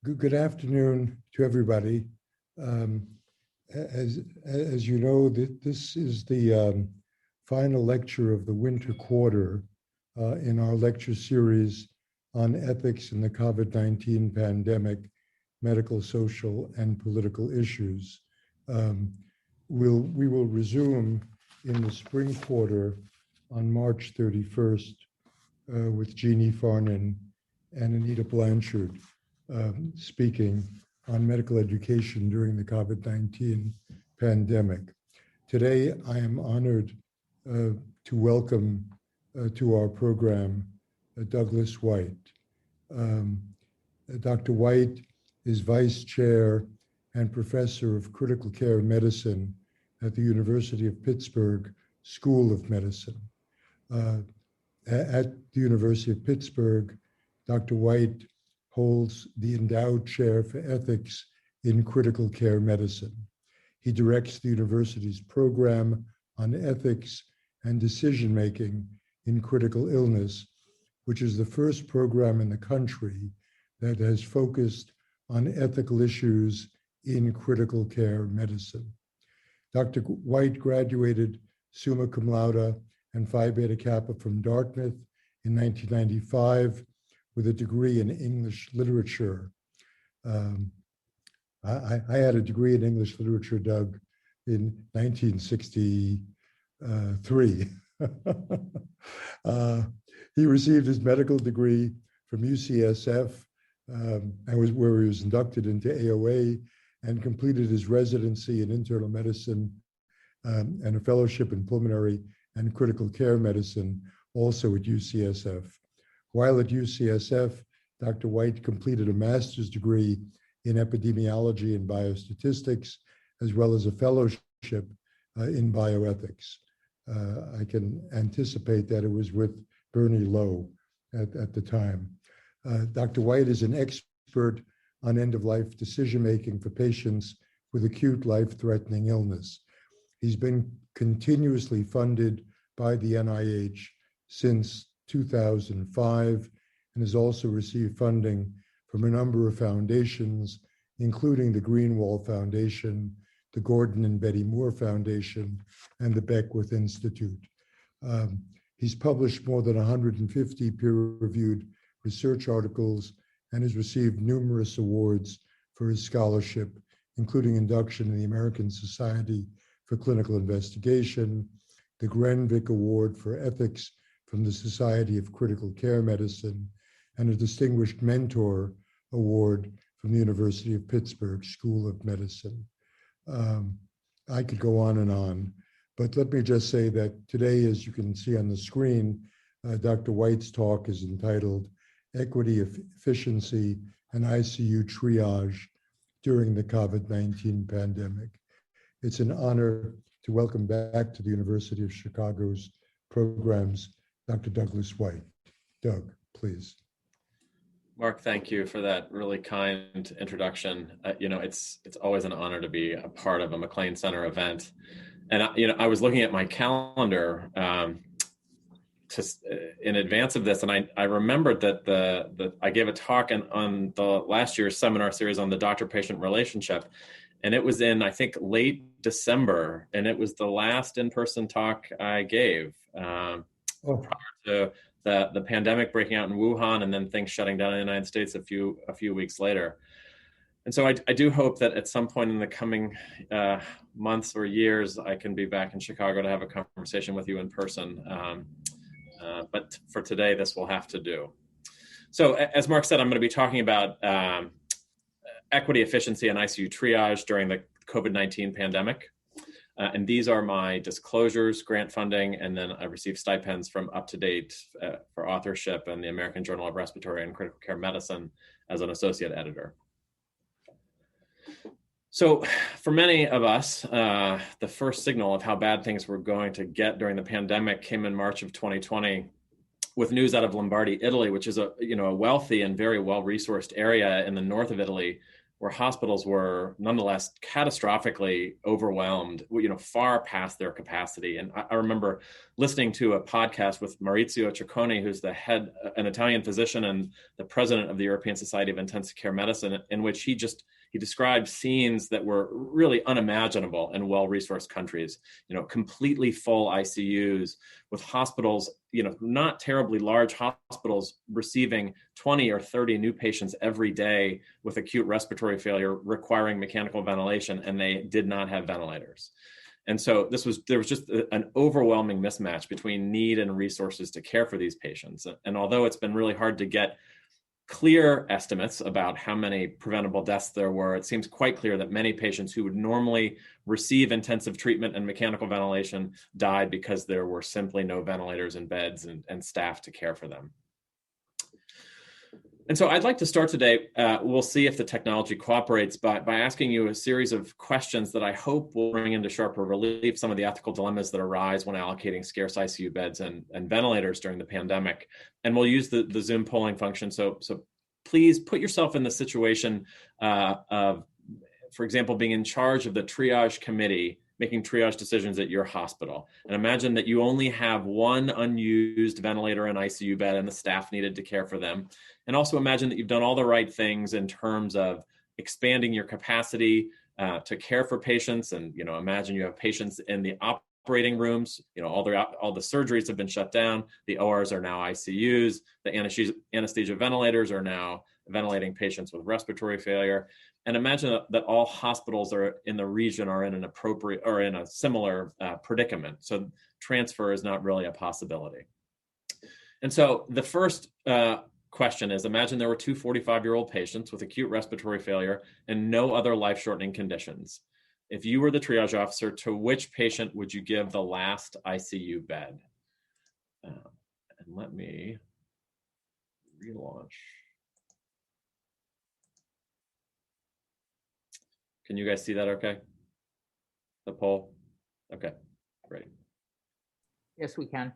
Good afternoon to everybody. As you know, this is the final lecture of the winter quarter in our lecture series on ethics in the COVID-19 pandemic, medical, social, and political issues. We will resume in the spring quarter on March 31st with Jeannie Farnan and Anita Blanchard speaking on medical education during the COVID-19 pandemic. Today, I am honored to welcome to our program Douglas White. Dr. White is Vice Chair and Professor of Critical Care Medicine at the University of Pittsburgh School of Medicine. At the University of Pittsburgh, Dr. White holds the Endowed Chair for Ethics in Critical Care Medicine. He directs the university's program on ethics and decision-making in critical illness, which is the first program in the country that has focused on ethical issues in critical care medicine. Dr. White graduated summa cum laude and Phi Beta Kappa from Dartmouth in 1995 with a degree in English literature. I had a degree in English literature, Doug, in 1963. He received his medical degree from UCSF, where he was inducted into AOA and completed his residency in internal medicine and a fellowship in pulmonary and critical care medicine, also at UCSF. While at UCSF, Dr. White completed a master's degree in epidemiology and biostatistics, as well as a fellowship in bioethics. I can anticipate that it was with Bernie Lowe at the time. Dr. White is an expert on end-of-life decision-making for patients with acute life-threatening illness. He's been continuously funded by the NIH since 2005 and has also received funding from a number of foundations, including the Greenwald Foundation, the Gordon and Betty Moore Foundation, and the Beckwith Institute. He's published more than 150 peer-reviewed research articles and has received numerous awards for his scholarship, including induction in the American Society for Clinical Investigation, the Grenvik Award for Ethics from the Society of Critical Care Medicine, and a Distinguished Mentor Award from the University of Pittsburgh School of Medicine. I could go on, but let me just say that today, as you can see on the screen, Dr. White's talk is entitled Equity, Efficiency, and Icu Triage during the COVID-19 pandemic. It's an honor to welcome back to the University of Chicago's programs, Dr. Douglas White. Doug, please. Mark, thank you for that really kind introduction. It's always an honor to be a part of a MacLean Center event. And I was looking at my calendar in advance of this, and I remembered that I gave a talk on the last year's seminar series on the doctor-patient relationship, and it was in, I think, late December, and it was the last in-person talk I gave prior to the pandemic breaking out in Wuhan and then things shutting down in the United States a few weeks later. And so I do hope that at some point in the coming months or years, I can be back in Chicago to have a conversation with you in person. But for today, this will have to do. So as Mark said, I'm going to be talking about equity, efficiency, and Icu triage during the COVID-19 pandemic. And these are my disclosures, grant funding, and then I received stipends from UpToDate for authorship and the American Journal of Respiratory and Critical Care Medicine as an associate editor. So for many of us, the first signal of how bad things were going to get during the pandemic came in March of 2020 with news out of Lombardy, Italy, which is a wealthy and very well-resourced area in the north of Italy, where hospitals were nonetheless catastrophically overwhelmed, far past their capacity. And I remember listening to a podcast with Maurizio Ciccone, who's an Italian physician and the president of the European Society of Intensive Care Medicine, in which he described scenes that were really unimaginable in well-resourced countries, completely full ICUs with hospitals, not terribly large hospitals receiving 20 or 30 new patients every day with acute respiratory failure requiring mechanical ventilation, and they did not have ventilators. And so there was just an overwhelming mismatch between need and resources to care for these patients. And although it's been really hard to get clear estimates about how many preventable deaths there were, it seems quite clear that many patients who would normally receive intensive treatment and mechanical ventilation died because there were simply no ventilators and beds and staff to care for them. And so I'd like to start today, we'll see if the technology cooperates, by asking you a series of questions that I hope will bring into sharper relief some of the ethical dilemmas that arise when allocating scarce ICU beds and ventilators during the pandemic. And we'll use the Zoom polling function. So please put yourself in the situation of, for example, being in charge of the triage committee, making triage decisions at your hospital. And imagine that you only have one unused ventilator and ICU bed and the staff needed to care for them. And also imagine that you've done all the right things in terms of expanding your capacity to care for patients. And, imagine you have patients in the operating rooms, all the surgeries have been shut down. The ORs are now ICUs. The anesthesia ventilators are now ventilating patients with respiratory failure. And imagine that all hospitals in the region are in an appropriate or in a similar predicament. So transfer is not really a possibility. And so the first question is, imagine there were two 45-year-old patients with acute respiratory failure and no other life-shortening conditions. If you were the triage officer, to which patient would you give the last ICU bed? And let me relaunch. Can you guys see that okay? The poll? Okay, great. Yes, we can.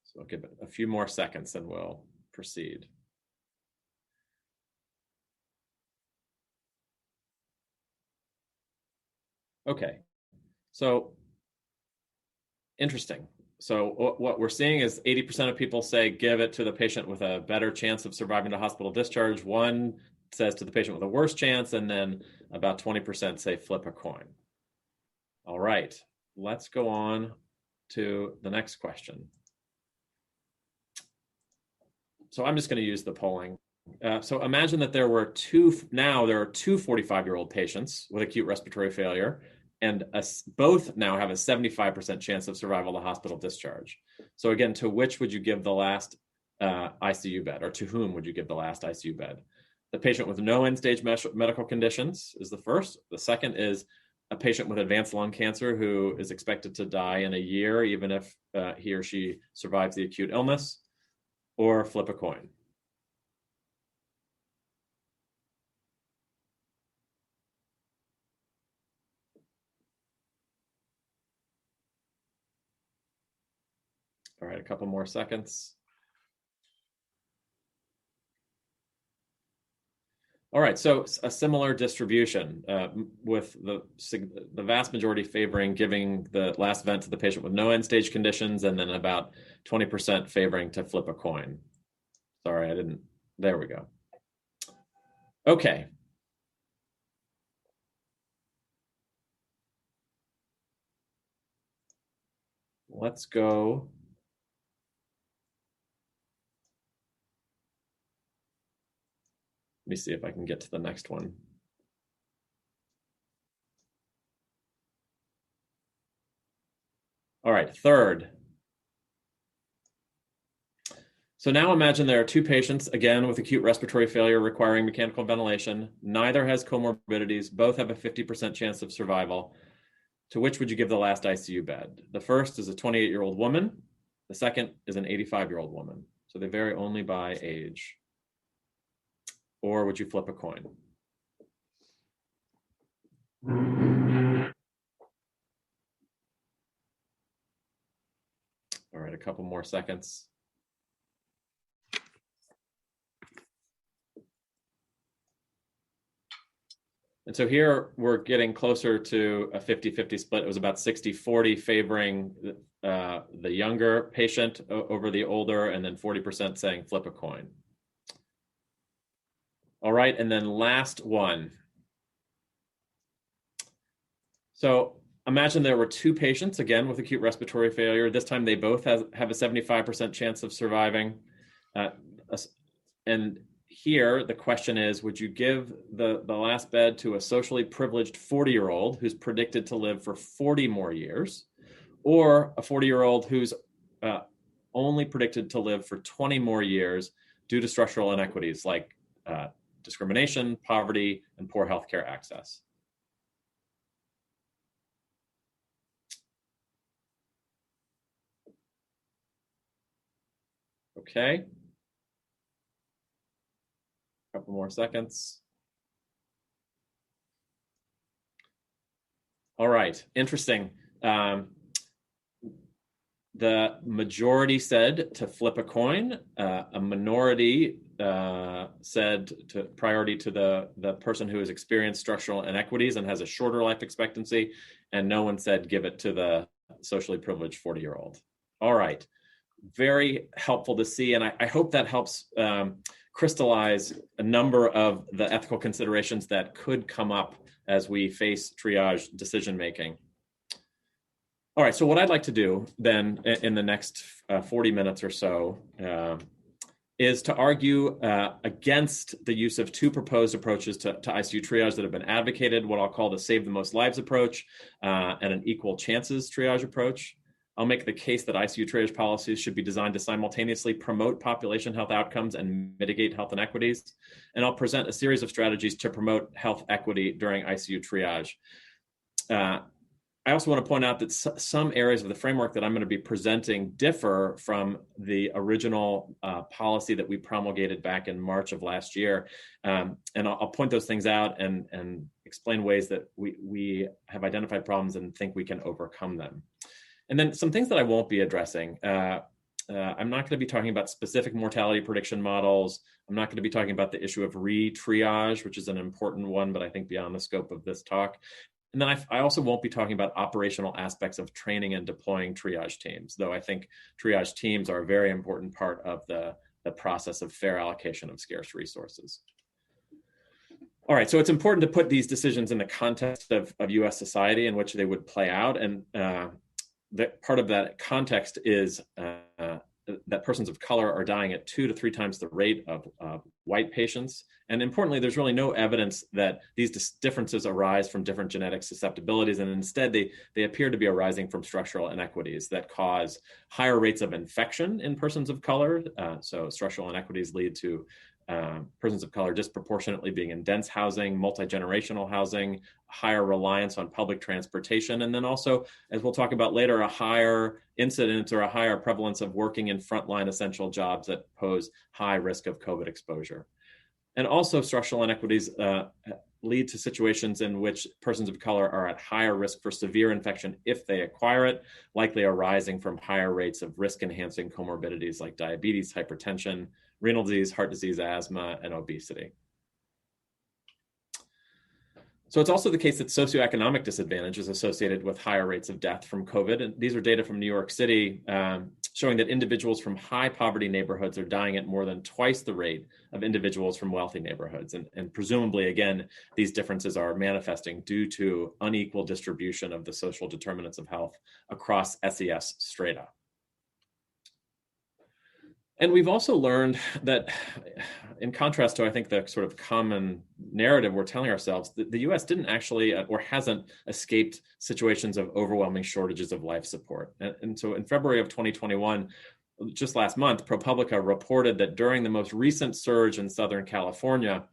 So I'll give it a few more seconds and we'll proceed. Okay, so interesting. So what we're seeing is 80% of people say give it to the patient with a better chance of surviving to hospital discharge. One says to the patient with a worse chance, and then about 20% say flip a coin. All right, let's go on to the next question. So I'm just going to use the polling. So imagine that there are two 45-year-old patients with acute respiratory failure, and both now have a 75% chance of survival to hospital discharge. So again, to which would you give the last ICU bed, or to whom would you give the last ICU bed? The patient with no end-stage medical conditions is the first. The second is a patient with advanced lung cancer who is expected to die in a year, even if he or she survives the acute illness, or flip a coin. All right, a couple more seconds. All right, so a similar distribution with the vast majority favoring giving the last vent to the patient with no end-stage conditions, and then about 20% favoring to flip a coin. Sorry, I didn't, there we go. Okay. Let's go. Let me see if I can get to the next one. All right, third. So now imagine there are two patients, again, with acute respiratory failure requiring mechanical ventilation. Neither has comorbidities. Both have a 50% chance of survival. To which would you give the last ICU bed? The first is a 28-year-old woman. The second is an 85-year-old woman. So they vary only by age. Or would you flip a coin? All right, couple more seconds. And so here we're getting closer to a 50-50 split. It was about 60-40 favoring the younger patient over the older, and then 40% saying flip a coin. All right, and then last one. So imagine there were two patients, again, with acute respiratory failure. This time they both have a 75% chance of surviving. And here, the question is, would you give the last bed to a socially privileged 40-year-old who's predicted to live for 40 more years, or a 40-year-old who's only predicted to live for 20 more years due to structural inequities like discrimination, poverty, and poor healthcare access? Okay. Couple more seconds. All right, interesting. The majority said to flip a coin. A minority said to priority to the person who has experienced structural inequities and has a shorter life expectancy, and no one said give it to the socially privileged 40-year-old. All right, very helpful to see, and I hope that helps crystallize a number of the ethical considerations that could come up as we face triage decision making. All right, so what I'd like to do then in the next 40 minutes or so is to argue against the use of two proposed approaches to ICU triage that have been advocated, what I'll call the Save the Most Lives approach and an equal chances triage approach. I'll make the case that ICU triage policies should be designed to simultaneously promote population health outcomes and mitigate health inequities. And I'll present a series of strategies to promote health equity during ICU triage. I also want to point out that some areas of the framework that I'm going to be presenting differ from the original policy that we promulgated back in March of last year. And I'll point those things out and explain ways that we have identified problems and think we can overcome them. And then some things that I won't be addressing. I'm not going to be talking about specific mortality prediction models. I'm not going to be talking about the issue of re-triage, which is an important one, but I think beyond the scope of this talk. And then I also won't be talking about operational aspects of training and deploying triage teams, though I think triage teams are a very important part of the process of fair allocation of scarce resources. All right, so it's important to put these decisions in the context of US society in which they would play out. And that part of that context is that persons of color are dying at 2 to 3 times the rate of white patients. And importantly, there's really no evidence that these differences arise from different genetic susceptibilities, and instead they appear to be arising from structural inequities that cause higher rates of infection in persons of color. So structural inequities lead to persons of color disproportionately being in dense housing, multi-generational housing, higher reliance on public transportation, and then also, as we'll talk about later, a higher incidence or a higher prevalence of working in frontline essential jobs that pose high risk of COVID exposure. And also structural inequities lead to situations in which persons of color are at higher risk for severe infection if they acquire it, likely arising from higher rates of risk-enhancing comorbidities like diabetes, hypertension, renal disease, heart disease, asthma, and obesity. So it's also the case that socioeconomic disadvantage is associated with higher rates of death from COVID. And these are data from New York City showing that individuals from high poverty neighborhoods are dying at more than twice the rate of individuals from wealthy neighborhoods. And presumably, again, these differences are manifesting due to unequal distribution of the social determinants of health across SES strata. And we've also learned that, in contrast to, I think, the sort of common narrative we're telling ourselves, that the US didn't actually or hasn't escaped situations of overwhelming shortages of life support. And so in February of 2021, just last month, ProPublica reported that during the most recent surge in Southern California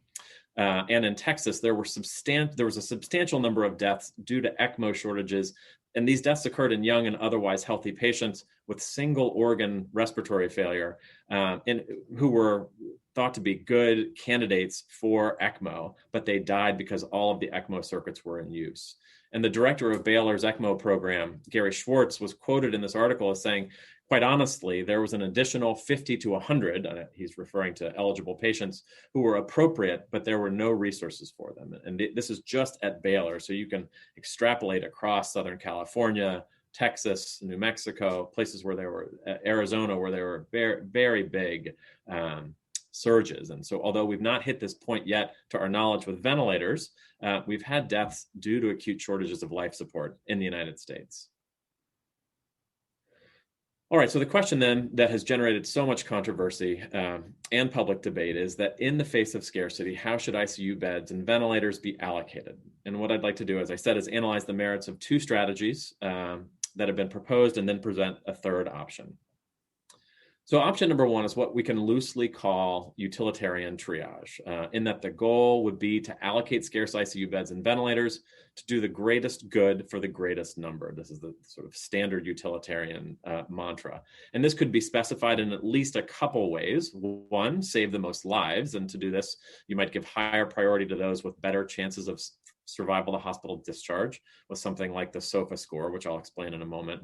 and in Texas, there was a substantial number of deaths due to ECMO shortages. And these deaths occurred in young and otherwise healthy patients with single organ respiratory failure and who were thought to be good candidates for ECMO, but they died because all of the ECMO circuits were in use. And the director of Baylor's ECMO program, Gary Schwartz, was quoted in this article as saying, Quite honestly, there was an additional 50 to 100, he's referring to eligible patients, who were appropriate, but there were no resources for them. And this is just at Baylor, so you can extrapolate across Southern California, Texas, New Mexico, places where there were, Arizona, where there were very, very big surges. And so although we've not hit this point yet, to our knowledge, with ventilators, we've had deaths due to acute shortages of life support in the United States. All right, so the question then that has generated so much controversy and public debate is that in the face of scarcity, how should ICU beds and ventilators be allocated? And what I'd like to do, as I said, is analyze the merits of two strategies that have been proposed and then present a third option. So option number one is what we can loosely call utilitarian triage, in that the goal would be to allocate scarce ICU beds and ventilators to do the greatest good for the greatest number. This is the sort of standard utilitarian mantra. And this could be specified in at least a couple ways. One, save the most lives. And to do this, you might give higher priority to those with better chances of survival to hospital discharge with something like the SOFA score, which I'll explain in a moment.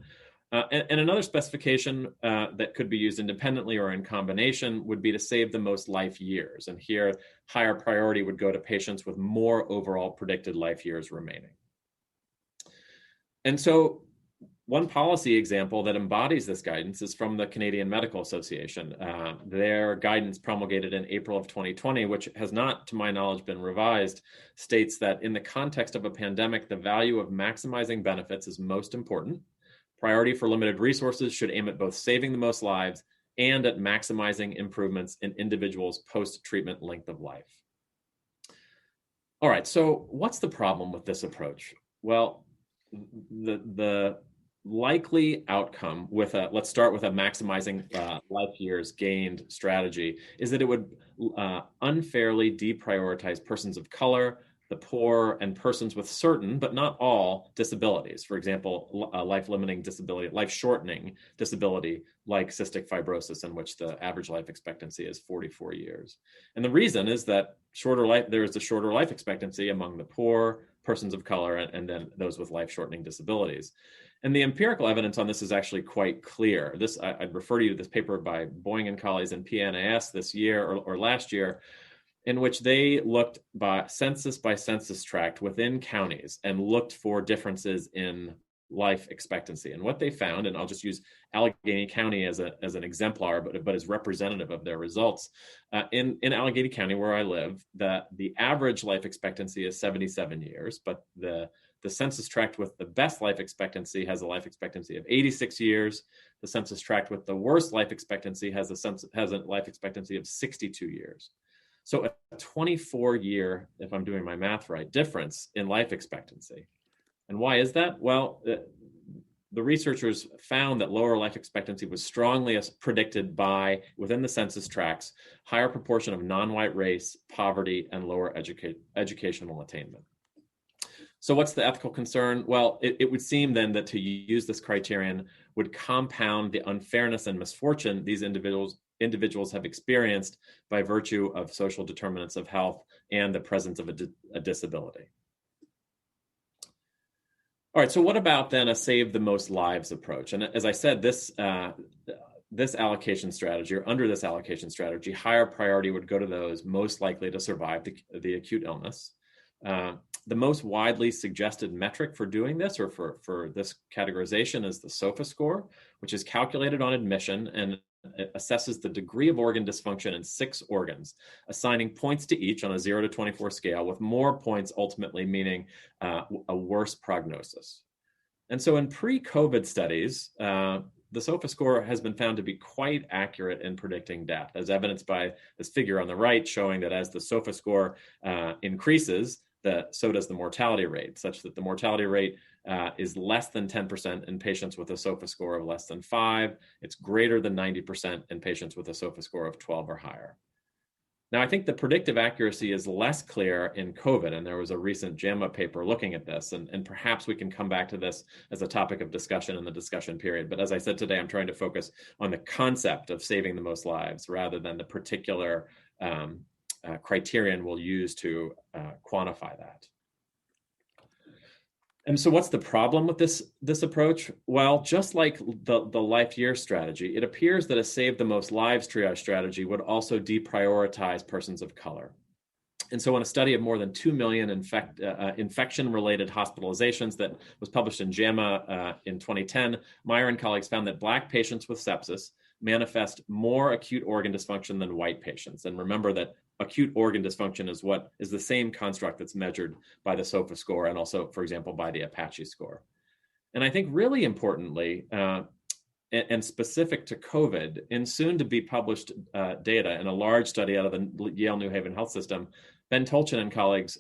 And another specification that could be used independently or in combination would be to save the most life years. And here, higher priority would go to patients with more overall predicted life years remaining. And so one policy example that embodies this guidance is from the Canadian Medical Association. Their guidance, promulgated in April of 2020, which has not, to my knowledge, been revised, states that in the context of a pandemic, the value of maximizing benefits is most important. Priority for limited resources should aim at both saving the most lives and at maximizing improvements in individuals' post-treatment length of life. All right, so what's the problem with this approach? Well, the likely outcome with let's start with a maximizing life years gained strategy, is that it would unfairly deprioritize persons of color, the poor, and persons with certain, but not all, disabilities. For example, life-limiting disability, life-shortening disability, like cystic fibrosis, in which the average life expectancy is 44 years. And the reason is that there is a shorter life expectancy among the poor, persons of color, and then those with life-shortening disabilities. And the empirical evidence on this is actually quite clear. I'd refer you to this paper by Boying and colleagues in PNAS this year or last year, in which they looked by census tract within counties and looked for differences in life expectancy. And what they found, and I'll just use Allegheny County as an exemplar, but as representative of their results. In Allegheny County, where I live, the average life expectancy is 77 years, but the census tract with the best life expectancy has a life expectancy of 86 years. The census tract with the worst life expectancy has a life expectancy of 62 years. So a 24-year, if I'm doing my math right, difference in life expectancy. And why is that? Well, the researchers found that lower life expectancy was strongly predicted by, within the census tracts, higher proportion of non-white race, poverty, and lower educational attainment. So what's the ethical concern? Well, it would seem then that to use this criterion would compound the unfairness and misfortune these individuals have experienced by virtue of social determinants of health and the presence of a disability. All right, so what about then a save the most lives approach? And as I said, this allocation strategy, or under this allocation strategy, higher priority would go to those most likely to survive the acute illness. The most widely suggested metric for doing this, or for this categorization, is the SOFA score, which is calculated on admission and it assesses the degree of organ dysfunction in 6 organs, assigning points to each on a 0 to 24 scale, with more points ultimately meaning a worse prognosis. And so in pre-COVID studies, the SOFA score has been found to be quite accurate in predicting death, as evidenced by this figure on the right, showing that as the SOFA score increases, so does the mortality rate, such that the mortality rate is less than 10% in patients with a SOFA score of less than 5. It's greater than 90% in patients with a SOFA score of 12 or higher. Now, I think the predictive accuracy is less clear in COVID, and there was a recent JAMA paper looking at this, and perhaps we can come back to this as a topic of discussion in the discussion period. But as I said today, I'm trying to focus on the concept of saving the most lives rather than the particular criterion we'll use to quantify that. And so what's the problem with this approach? Well, just like the life year strategy, it appears that a save the most lives triage strategy would also deprioritize persons of color. And so in a study of more than 2 million infection-related hospitalizations that was published in JAMA in 2010, Meyer and colleagues found that Black patients with sepsis manifest more acute organ dysfunction than white patients. And remember that acute organ dysfunction is the same construct that's measured by the SOFA score and also, for example, by the Apache score. And I think really importantly, and specific to COVID, in soon to be published data in a large study out of the Yale New Haven Health System, Ben Tolchin and colleagues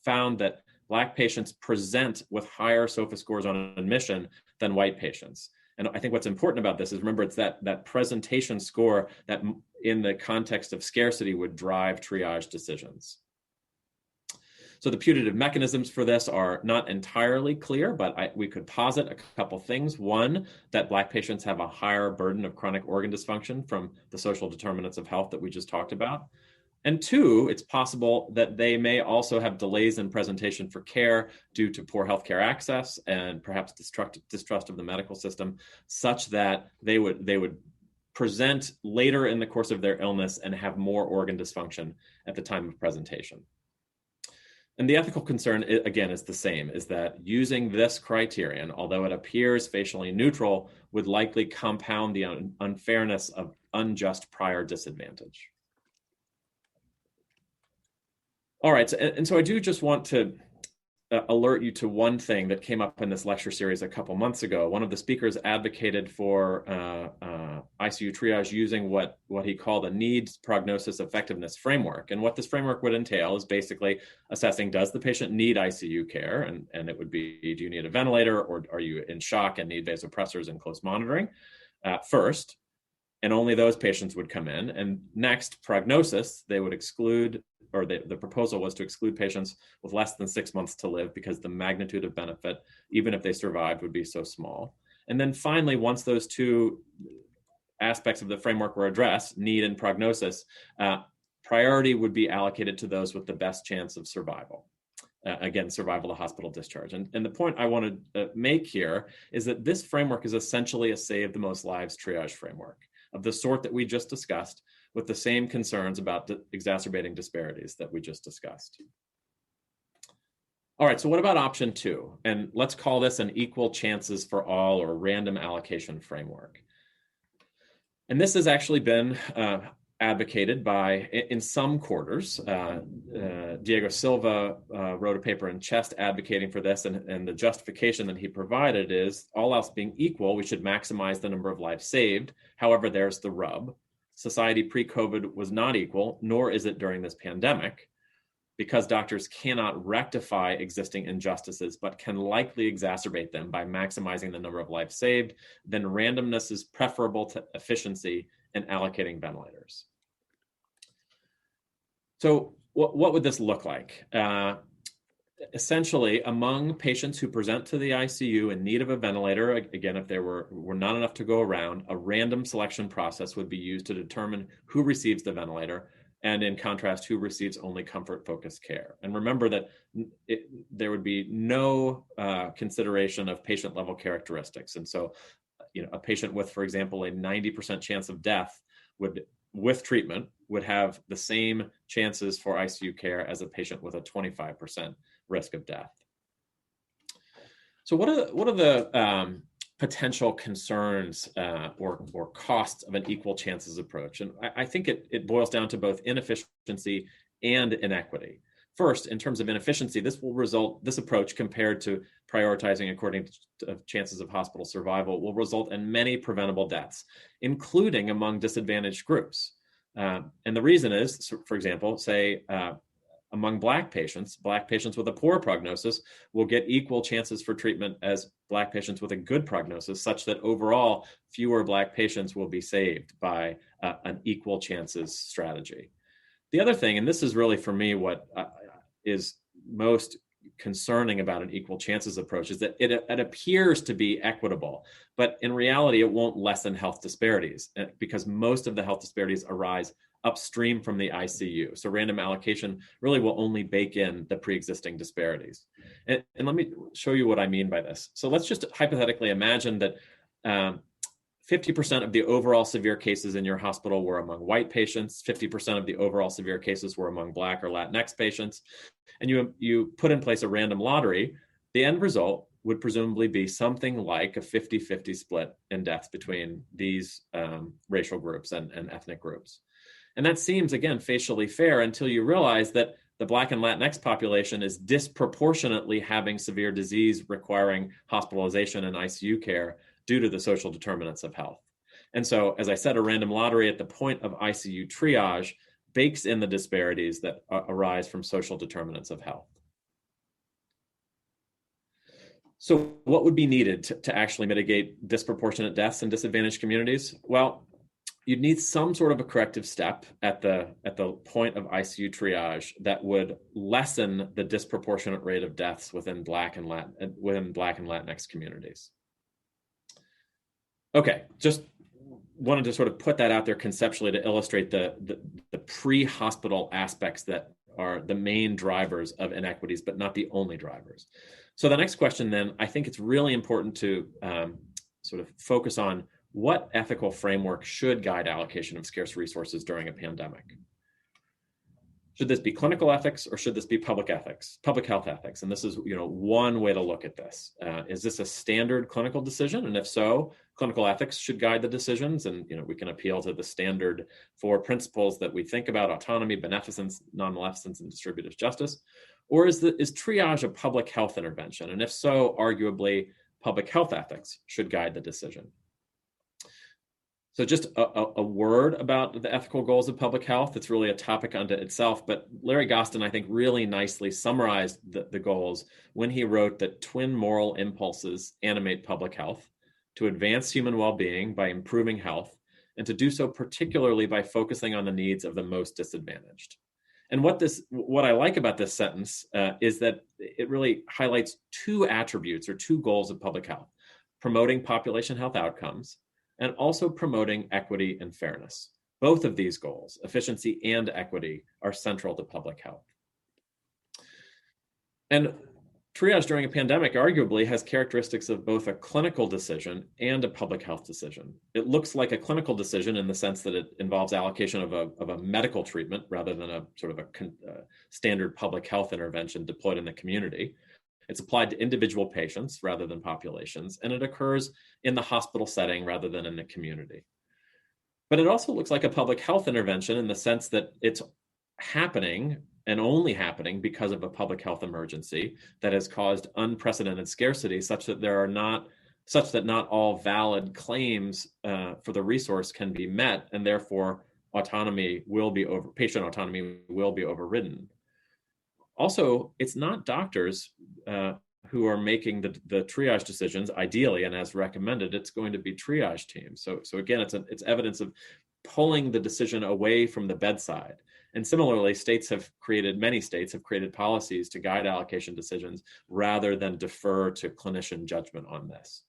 found that Black patients present with higher SOFA scores on admission than white patients. And I think what's important about this is, remember, it's that presentation score that in the context of scarcity would drive triage decisions. So the putative mechanisms for this are not entirely clear, but we could posit a couple things. One, that Black patients have a higher burden of chronic organ dysfunction from the social determinants of health that we just talked about. And two, it's possible that they may also have delays in presentation for care due to poor healthcare access and perhaps distrust of the medical system, such that they would present later in the course of their illness and have more organ dysfunction at the time of presentation. And the ethical concern, again, is the same, is that using this criterion, although it appears facially neutral, would likely compound the unfairness of unjust prior disadvantage. All right, and so I do just want to alert you to one thing that came up in this lecture series a couple months ago. One of the speakers advocated for Icu Triage using what he called a needs prognosis effectiveness framework. And what this framework would entail is basically assessing, does the patient need ICU care? And it would be, do you need a ventilator, or are you in shock and need vasopressors and close monitoring? First, and only those patients would come in. And next, prognosis, they would exclude, or the proposal was to exclude patients with less than 6 months to live because the magnitude of benefit, even if they survived, would be so small. And then finally, once those two aspects of the framework were addressed, need and prognosis, priority would be allocated to those with the best chance of survival. Again, survival to hospital discharge. And the point I want to make here is that this framework is essentially a save the most lives triage framework of the sort that we just discussed, with the same concerns about exacerbating disparities that we just discussed. All right, so what about option two? And let's call this an equal chances for all, or random allocation framework. And this has actually been advocated by, in some quarters. Diego Silva wrote a paper in Chest advocating for this, and the justification that he provided is, all else being equal, we should maximize the number of lives saved. However, there's the rub. Society pre-COVID was not equal, nor is it during this pandemic, because doctors cannot rectify existing injustices, but can likely exacerbate them by maximizing the number of lives saved. Then randomness is preferable to efficiency in allocating ventilators. So what would this look like? Essentially, among patients who present to the ICU in need of a ventilator, again, if there were not enough to go around, a random selection process would be used to determine who receives the ventilator, and in contrast, who receives only comfort-focused care. And remember that there would be no consideration of patient-level characteristics. And so, a patient with, for example, a 90% chance of death with treatment would have the same chances for ICU care as a patient with a 25% risk of death. So what are the potential concerns or costs of an equal chances approach? And I think it boils down to both inefficiency and inequity. First, in terms of inefficiency, this approach compared to prioritizing according to chances of hospital survival will result in many preventable deaths, including among disadvantaged groups. And the reason is, for example, say among Black patients with a poor prognosis will get equal chances for treatment as Black patients with a good prognosis, such that overall fewer Black patients will be saved by an equal chances strategy. The other thing, and this is really for me what is most concerning about an equal chances approach is that it appears to be equitable, but in reality, it won't lessen health disparities because most of the health disparities arise upstream from the ICU. So random allocation really will only bake in the pre-existing disparities. And let me show you what I mean by this. So let's just hypothetically imagine that 50% of the overall severe cases in your hospital were among white patients, 50% of the overall severe cases were among Black or Latinx patients, and you put in place a random lottery. The end result would presumably be something like a 50-50 split in deaths between these racial groups and ethnic groups. And that seems, again, facially fair until you realize that the Black and Latinx population is disproportionately having severe disease requiring hospitalization and ICU care due to the social determinants of health. And so, as I said, a random lottery at the point of ICU triage bakes in the disparities that arise from social determinants of health. So what would be needed to actually mitigate disproportionate deaths in disadvantaged communities? Well, you'd need some sort of a corrective step at the point of ICU triage that would lessen the disproportionate rate of deaths within Black and Latinx communities. Okay, just wanted to sort of put that out there conceptually to illustrate the pre-hospital aspects that are the main drivers of inequities, but not the only drivers. So the next question then, I think it's really important to sort of focus on what ethical framework should guide allocation of scarce resources during a pandemic. Should this be clinical ethics or should this be public ethics, public health ethics? And this is, one way to look at this. Is this a standard clinical decision? And if so, clinical ethics should guide the decisions. And, we can appeal to the standard for principles that we think about: autonomy, beneficence, non-maleficence, and distributive justice. Or is triage a public health intervention? And if so, arguably, public health ethics should guide the decision. So just a word about the ethical goals of public health. It's really a topic unto itself, but Larry Gostin, I think, really nicely summarized the goals when he wrote that twin moral impulses animate public health: to advance human well-being by improving health, and to do so particularly by focusing on the needs of the most disadvantaged. And what I like about this sentence is that it really highlights two attributes or two goals of public health: promoting population health outcomes, and also promoting equity and fairness. Both of these goals, efficiency and equity, are central to public health. And triage during a pandemic arguably has characteristics of both a clinical decision and a public health decision. It looks like a clinical decision in the sense that it involves allocation of a medical treatment rather than a sort of a standard public health intervention deployed in the community. It's applied to individual patients rather than populations, and it occurs in the hospital setting rather than in the community. But it also looks like a public health intervention in the sense that it's happening and only happening because of a public health emergency that has caused unprecedented scarcity, such that not all valid claims for the resource can be met, and therefore patient autonomy will be overridden. Also, it's not doctors who are making the triage decisions, ideally, and as recommended, it's going to be triage teams. So again, it's evidence of pulling the decision away from the bedside. And similarly, many states have created policies to guide allocation decisions rather than defer to clinician judgment on this.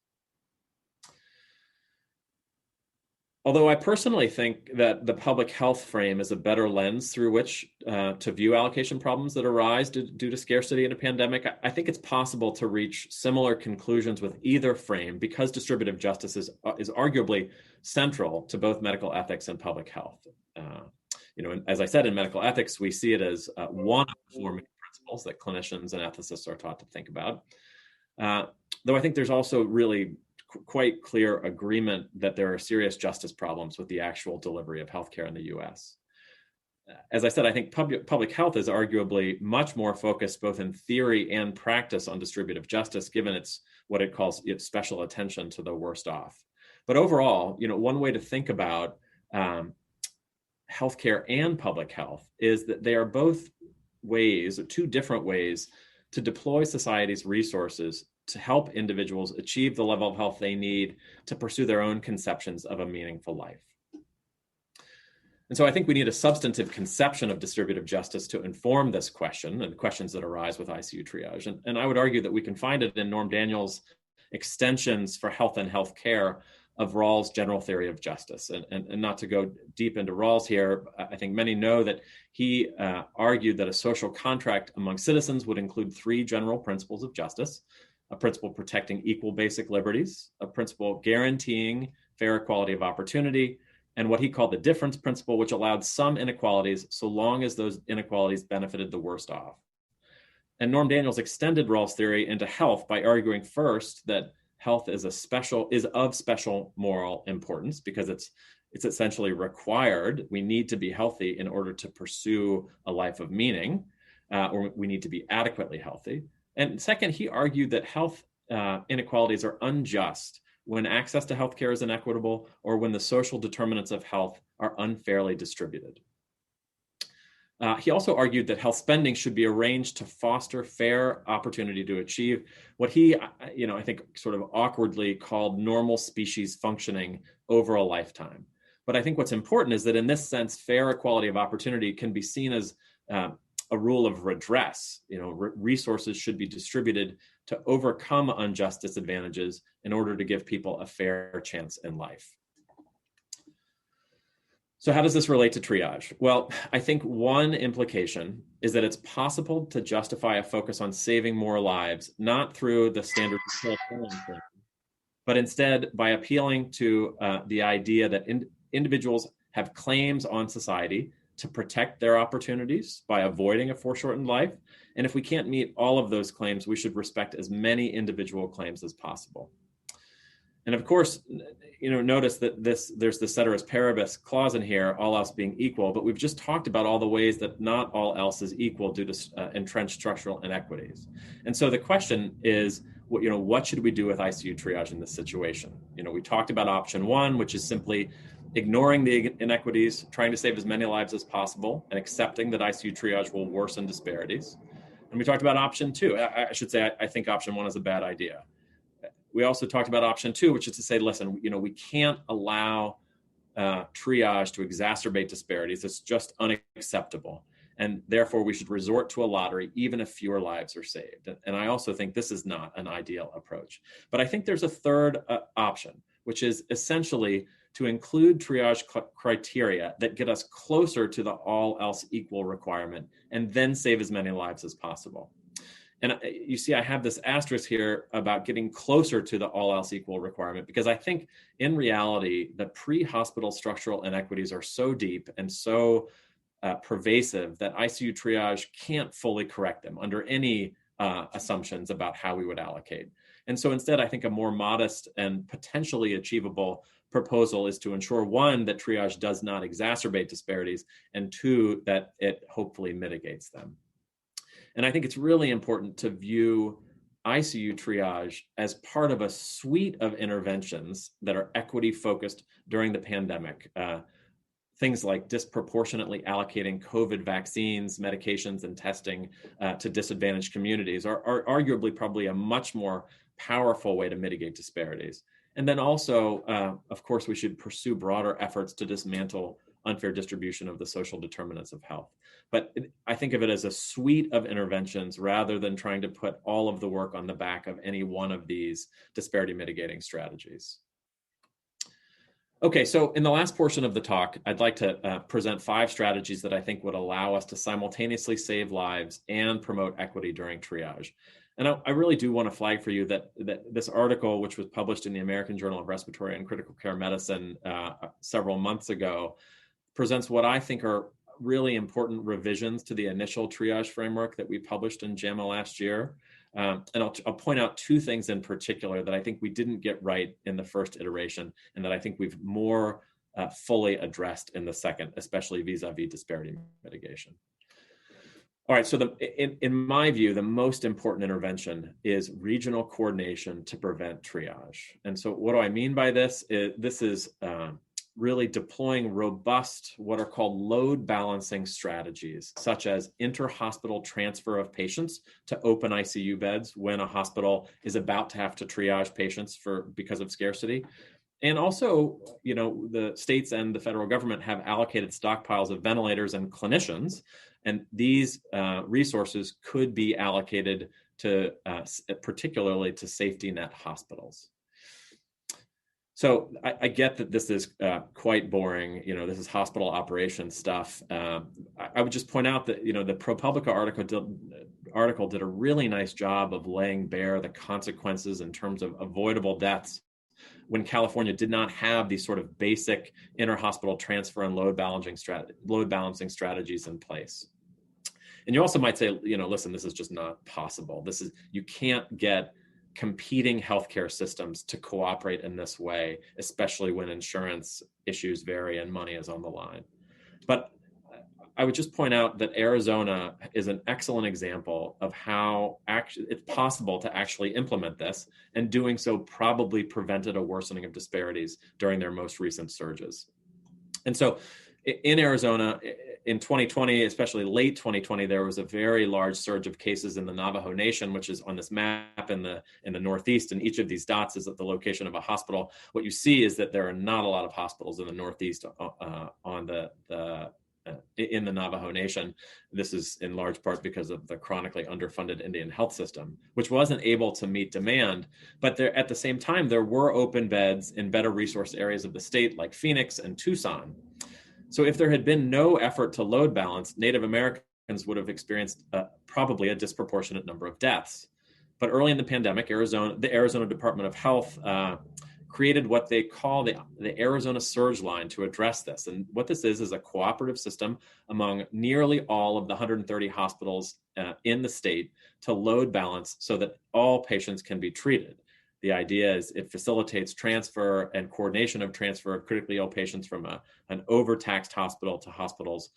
Although I personally think that the public health frame is a better lens through which to view allocation problems that arise due to scarcity in a pandemic, I think it's possible to reach similar conclusions with either frame because distributive justice is arguably central to both medical ethics and public health. As I said, in medical ethics, we see it as one of the four main principles that clinicians and ethicists are taught to think about. Though I think there's also really quite clear agreement that there are serious justice problems with the actual delivery of healthcare in the US. As I said, I think public health is arguably much more focused both in theory and practice on distributive justice, given what it calls its special attention to the worst off. But overall, one way to think about healthcare and public health is that they are both ways, or two different ways, to deploy society's resources to help individuals achieve the level of health they need to pursue their own conceptions of a meaningful life. And so I think we need a substantive conception of distributive justice to inform this question and questions that arise with ICU triage. And I would argue that we can find it in Norm Daniels' extensions for health and healthcare of Rawls' general theory of justice. And not to go deep into Rawls here, I think many know that he argued that a social contract among citizens would include three general principles of justice: a principle protecting equal basic liberties, a principle guaranteeing fair equality of opportunity, and what he called the difference principle, which allowed some inequalities so long as those inequalities benefited the worst off. And Norm Daniels extended Rawls' theory into health by arguing first that health is of special moral importance because it's essentially required. We need to be healthy in order to pursue a life of meaning, or we need to be adequately healthy. And second, he argued that health inequalities are unjust when access to healthcare is inequitable or when the social determinants of health are unfairly distributed. He also argued that health spending should be arranged to foster fair opportunity to achieve what he, I think sort of awkwardly called normal species functioning over a lifetime. But I think what's important is that in this sense, fair equality of opportunity can be seen as a rule of redress. Resources should be distributed to overcome unjust disadvantages in order to give people a fair chance in life. So how does this relate to triage? Well, I think one implication is that it's possible to justify a focus on saving more lives, not through the standard thing, but instead by appealing to the idea that individuals have claims on society to protect their opportunities by avoiding a foreshortened life. And if we can't meet all of those claims, we should respect as many individual claims as possible. And of course, notice that there's the ceteris paribus clause in here, all else being equal, but we've just talked about all the ways that not all else is equal due to entrenched structural inequities. And so the question is, what should we do with ICU triage in this situation? We talked about option one, which is simply ignoring the inequities, trying to save as many lives as possible, and accepting that ICU triage will worsen disparities. And we talked about option two. I should say, I think option one is a bad idea. We also talked about option two, which is to say, listen, we can't allow triage to exacerbate disparities. It's just unacceptable. And therefore, we should resort to a lottery, even if fewer lives are saved. And I also think this is not an ideal approach. But I think there's a third option, which is essentially to include triage criteria that get us closer to the all else equal requirement and then save as many lives as possible. And you see, I have this asterisk here about getting closer to the all else equal requirement, because I think in reality, the pre-hospital structural inequities are so deep and so pervasive that ICU triage can't fully correct them under any assumptions about how we would allocate. And so instead, I think a more modest and potentially achievable proposal is to ensure, one, that triage does not exacerbate disparities, and two, that it hopefully mitigates them. And I think it's really important to view ICU triage as part of a suite of interventions that are equity focused during the pandemic. Things like disproportionately allocating COVID vaccines, medications, and testing to disadvantaged communities are arguably probably a much more powerful way to mitigate disparities. And then also, of course, we should pursue broader efforts to dismantle unfair distribution of the social determinants of health. But I think of it as a suite of interventions rather than trying to put all of the work on the back of any one of these disparity mitigating strategies. Okay, so in the last portion of the talk, I'd like to present 5 strategies that I think would allow us to simultaneously save lives and promote equity during triage. And I really do want to flag for you that this article, which was published in the American Journal of Respiratory and Critical Care Medicine several months ago, presents what I think are really important revisions to the initial triage framework that we published in JAMA last year. And I'll point out 2 things in particular that I think we didn't get right in the first iteration, and that I think we've more fully addressed in the second, especially vis-a-vis disparity mitigation. All right, so in my view, the most important intervention is regional coordination to prevent triage. And so what do I mean by this? This is really deploying robust, what are called load balancing strategies, such as inter-hospital transfer of patients to open ICU beds when a hospital is about to have to triage patients because of scarcity, And also, the states and the federal government have allocated stockpiles of ventilators and clinicians, and these resources could be allocated to particularly to safety net hospitals. So I get that this is quite boring. This is hospital operation stuff. I would just point out that the ProPublica article did a really nice job of laying bare the consequences in terms of avoidable deaths when California did not have these sort of basic inter-hospital transfer and load balancing strategies in place. And you also might say, listen, this is just not possible. You can't get competing healthcare systems to cooperate in this way, especially when insurance issues vary and money is on the line. But I would just point out that Arizona is an excellent example of how it's possible to actually implement this, and doing so probably prevented a worsening of disparities during their most recent surges. And so in Arizona, in 2020, especially late 2020, there was a very large surge of cases in the Navajo Nation, which is on this map in the Northeast, and each of these dots is at the location of a hospital. What you see is that there are not a lot of hospitals in the Northeast in the Navajo Nation. This is in large part because of the chronically underfunded Indian health system, which wasn't able to meet demand. But at the same time, there were open beds in better resource areas of the state like Phoenix and Tucson. So if there had been no effort to load balance, Native Americans would have experienced probably a disproportionate number of deaths. But early in the pandemic, the Arizona Department of Health created what they call the Arizona Surge Line to address this. And what this is a cooperative system among nearly all of the 130 hospitals in the state to load balance so that all patients can be treated. The idea is it facilitates transfer and coordination of transfer of critically ill patients from an overtaxed hospital to hospitals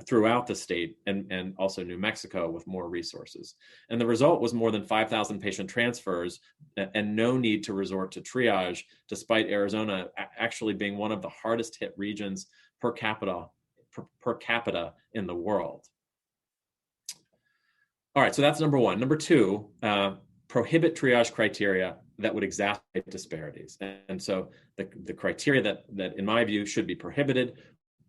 throughout the state and also New Mexico with more resources. And the result was more than 5,000 patient transfers and no need to resort to triage, despite Arizona actually being one of the hardest hit regions per capita in the world. All right, so that's number one. Number two, prohibit triage criteria that would exacerbate disparities. And so the criteria that in my view should be prohibited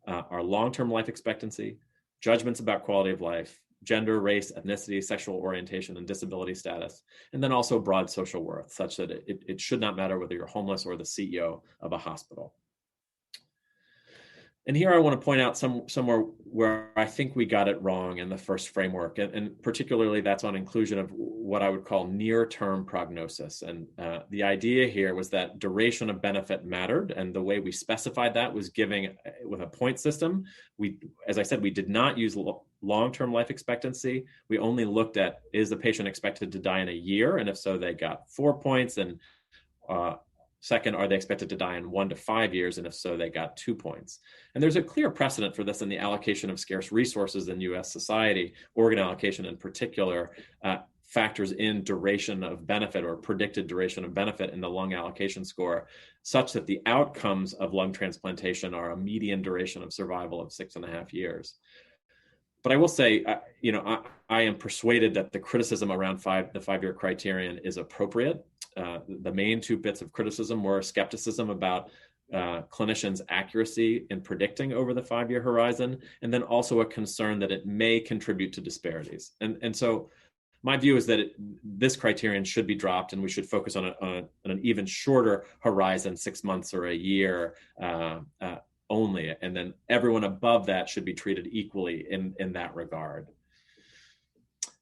are long-term life expectancy, judgments about quality of life, gender, race, ethnicity, sexual orientation, and disability status, and then also broad social worth, such that it should not matter whether you're homeless or the CEO of a hospital. And here I want to point out somewhere where I think we got it wrong in the first framework, and particularly that's on inclusion of what I would call near-term prognosis. And the idea here was that duration of benefit mattered, and the way we specified that was giving with a point system. As I said, we did not use long-term life expectancy. We only looked at, is the patient expected to die in a year? And if so, they got 4 points. And second, are they expected to die in 1 to 5 years? And if so, they got 2 points. And there's a clear precedent for this in the allocation of scarce resources in US society. Organ allocation in particular factors in duration of benefit or predicted duration of benefit in the lung allocation score, such that the outcomes of lung transplantation are a median duration of survival of 6.5 years. But I will say, I am persuaded that the criticism around the 5-year criterion is appropriate. The main 2 bits of criticism were skepticism about clinicians' accuracy in predicting over the 5-year horizon, and then also a concern that it may contribute to disparities. And so my view is that this criterion should be dropped, and we should focus on an even shorter horizon, 6 months or a year only, and then everyone above that should be treated equally in that regard.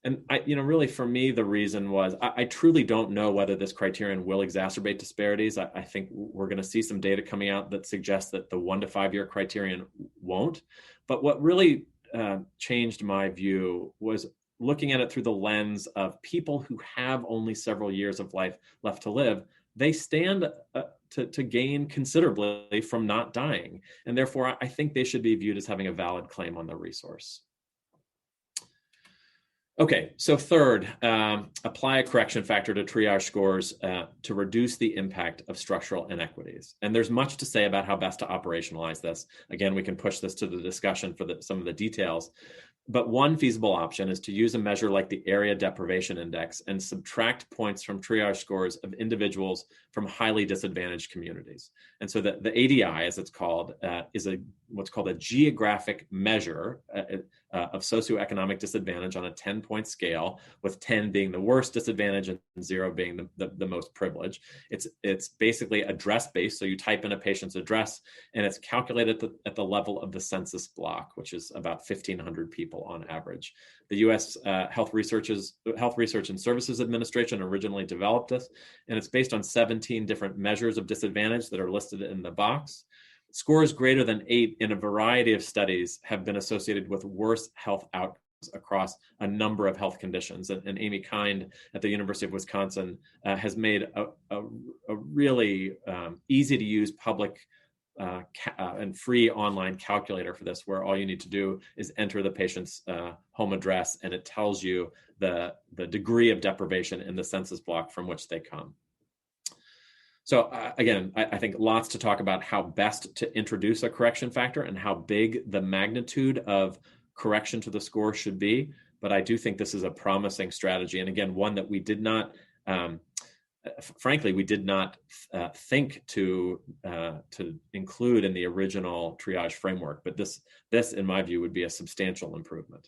And really for me, the reason was I truly don't know whether this criterion will exacerbate disparities. I think we're going to see some data coming out that suggests that the 1 to 5 year criterion won't. But what really changed my view was looking at it through the lens of people who have only several years of life left to live. They stand to gain considerably from not dying. And therefore, I think they should be viewed as having a valid claim on the resource. Okay, so third, apply a correction factor to triage scores to reduce the impact of structural inequities. And there's much to say about how best to operationalize this. Again, we can push this to the discussion for some of the details. But one feasible option is to use a measure like the Area Deprivation Index and subtract points from triage scores of individuals from highly disadvantaged communities. And so the ADI, as it's called, is what's called a geographic measure of socioeconomic disadvantage on a 10-point scale, with 10 being the worst disadvantage and 0 being the most privileged. It's basically address-based, so you type in a patient's address, and it's calculated at the level of the census block, which is about 1,500 people on average. The U.S. Health Research and Services Administration originally developed this, and it's based on 17 different measures of disadvantage that are listed in the box. Scores greater than 8 in a variety of studies have been associated with worse health outcomes across a number of health conditions. And Amy Kind at the University of Wisconsin has made a really easy to use public and free online calculator for this, where all you need to do is enter the patient's home address, and it tells you the degree of deprivation in the census block from which they come. So again, I think lots to talk about how best to introduce a correction factor and how big the magnitude of correction to the score should be. But I do think this is a promising strategy. And again, one that we did not, frankly, we did not think to include in the original triage framework. But this, in my view, would be a substantial improvement.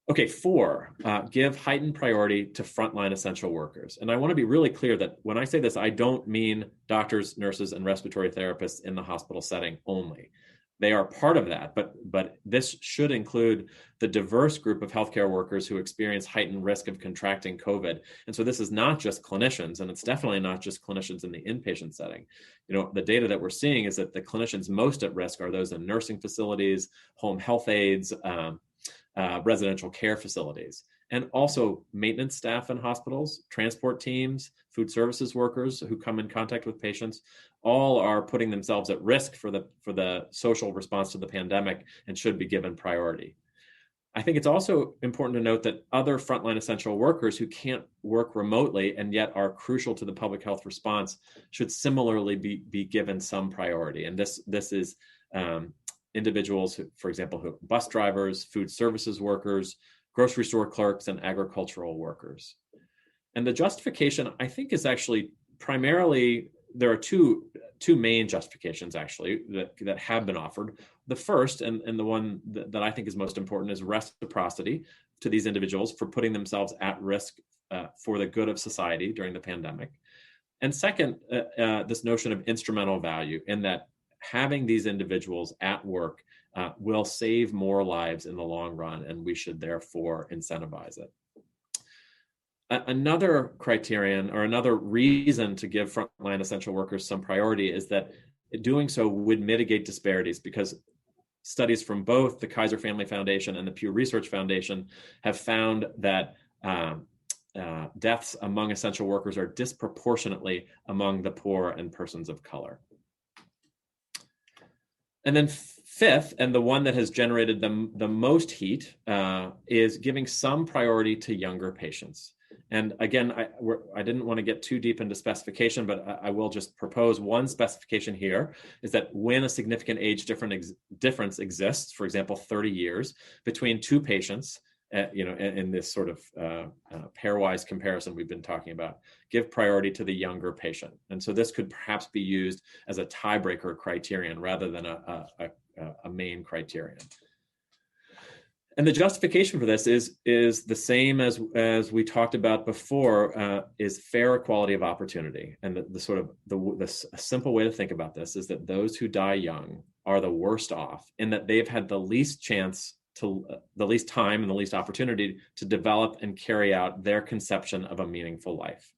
Okay, 4, give heightened priority to frontline essential workers. And I want to be really clear that when I say this, I don't mean doctors, nurses, and respiratory therapists in the hospital setting only. They are part of that, but this should include the diverse group of healthcare workers who experience heightened risk of contracting COVID. And so this is not just clinicians, and it's definitely not just clinicians in the inpatient setting. You know, the data that we're seeing is that the clinicians most at risk are those in nursing facilities, home health aides, residential care facilities, and also maintenance staff in hospitals, transport teams, food services workers who come in contact with patients. All are putting themselves at risk for the social response to the pandemic and should be given priority. I think it's also important to note that other frontline essential workers who can't work remotely and yet are crucial to the public health response should similarly be given some priority. And this is individuals, for example, who bus drivers, food services workers, grocery store clerks, and agricultural workers. And the justification, I think, is actually primarily, there are two main justifications actually that have been offered. The first, and the one that I think is most important, is reciprocity to these individuals for putting themselves at risk for the good of society during the pandemic. And second, this notion of instrumental value, in that having these individuals at work will save more lives in the long run, and we should therefore incentivize it. Another criterion, or another reason to give frontline essential workers some priority, is that doing so would mitigate disparities, because studies from both the Kaiser Family Foundation and the Pew Research Foundation have found that deaths among essential workers are disproportionately among the poor and persons of color. And then fifth, and the one that has generated the most heat, is giving some priority to younger patients. And again, I didn't want to get too deep into specification, but I will just propose one specification here, is that when a significant age difference exists, for example, 30 years, between two patients, in this sort of pairwise comparison we've been talking about, give priority to the younger patient. And so this could perhaps be used as a tiebreaker criterion rather than a main criterion. And the justification for this is the same as we talked about before, is fair equality of opportunity. And the simple way to think about this is that those who die young are the worst off, in that they've had the least chance to the least time and the least opportunity to develop and carry out their conception of a meaningful life.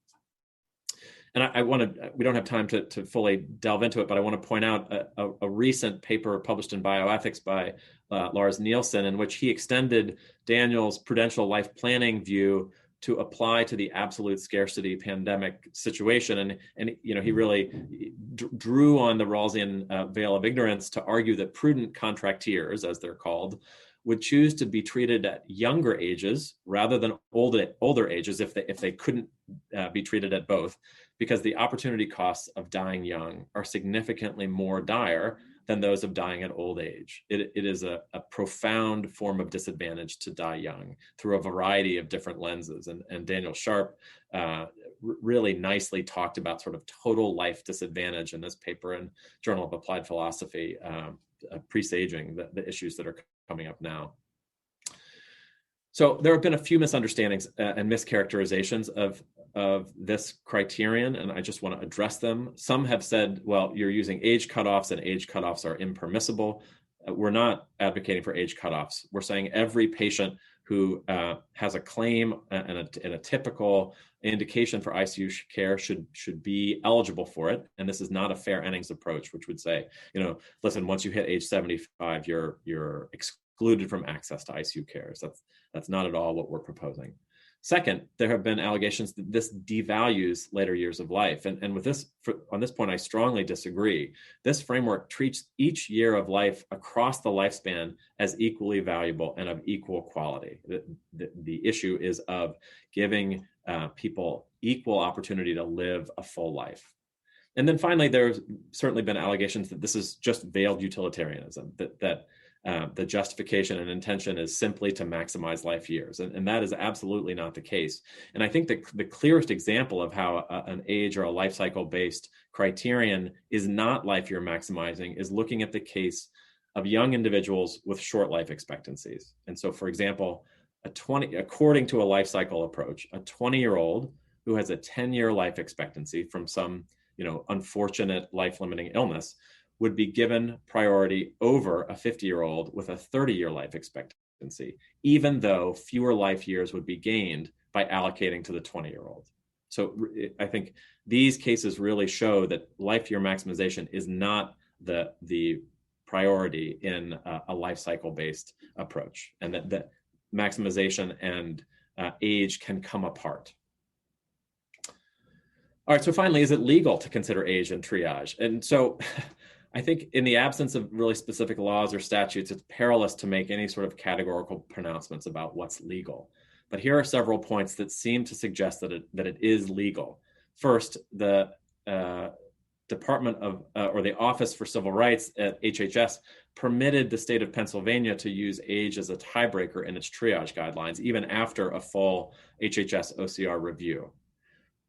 And we don't have time to fully delve into it, but I want to point out a recent paper published in Bioethics by Lars Nielsen, in which he extended Daniel's prudential life planning view to apply to the absolute scarcity pandemic situation. And he really drew on the Rawlsian veil of ignorance to argue that prudent contracteers, as they're called, would choose to be treated at younger ages rather than older ages if they couldn't be treated at both, because the opportunity costs of dying young are significantly more dire than those of dying at old age. It is a profound form of disadvantage to die young through a variety of different lenses. And Daniel Sharp really nicely talked about sort of total life disadvantage in this paper in Journal of Applied Philosophy, presaging the issues that are coming up now. So there have been a few misunderstandings and mischaracterizations of this criterion, and I just want to address them. Some have said, well, you're using age cutoffs and age cutoffs are impermissible. We're not advocating for age cutoffs. We're saying every patient who has a claim and a typical indication for ICU care should be eligible for it. And this is not a fair Ennings approach, which would say, listen, once you hit age 75, you're excluded from access to ICU care. So that's not at all what we're proposing. Second, there have been allegations that this devalues later years of life. And with this, on this point, I strongly disagree. This framework treats each year of life across the lifespan as equally valuable and of equal quality. The issue is of giving people equal opportunity to live a full life. And then finally, there's certainly been allegations that this is just veiled utilitarianism, that the justification and intention is simply to maximize life years. And that is absolutely not the case. And I think the clearest example of how an age or a life cycle based criterion is not life year maximizing is looking at the case of young individuals with short life expectancies. And so, for example, according to a life cycle approach, a 20-year-old who has a 10-year life expectancy from some unfortunate life-limiting illness would be given priority over a 50-year-old with a 30-year life expectancy, even though fewer life years would be gained by allocating to the 20-year-old. So I think these cases really show that life year maximization is not the priority in a life cycle-based approach, and that maximization and age can come apart. All right, so finally, is it legal to consider age in triage? And so I think in the absence of really specific laws or statutes, it's perilous to make any sort of categorical pronouncements about what's legal. But here are several points that seem to suggest that it is legal. First, the Department of, or the Office for Civil Rights at HHS permitted the state of Pennsylvania to use age as a tiebreaker in its triage guidelines, even after a full HHS OCR review.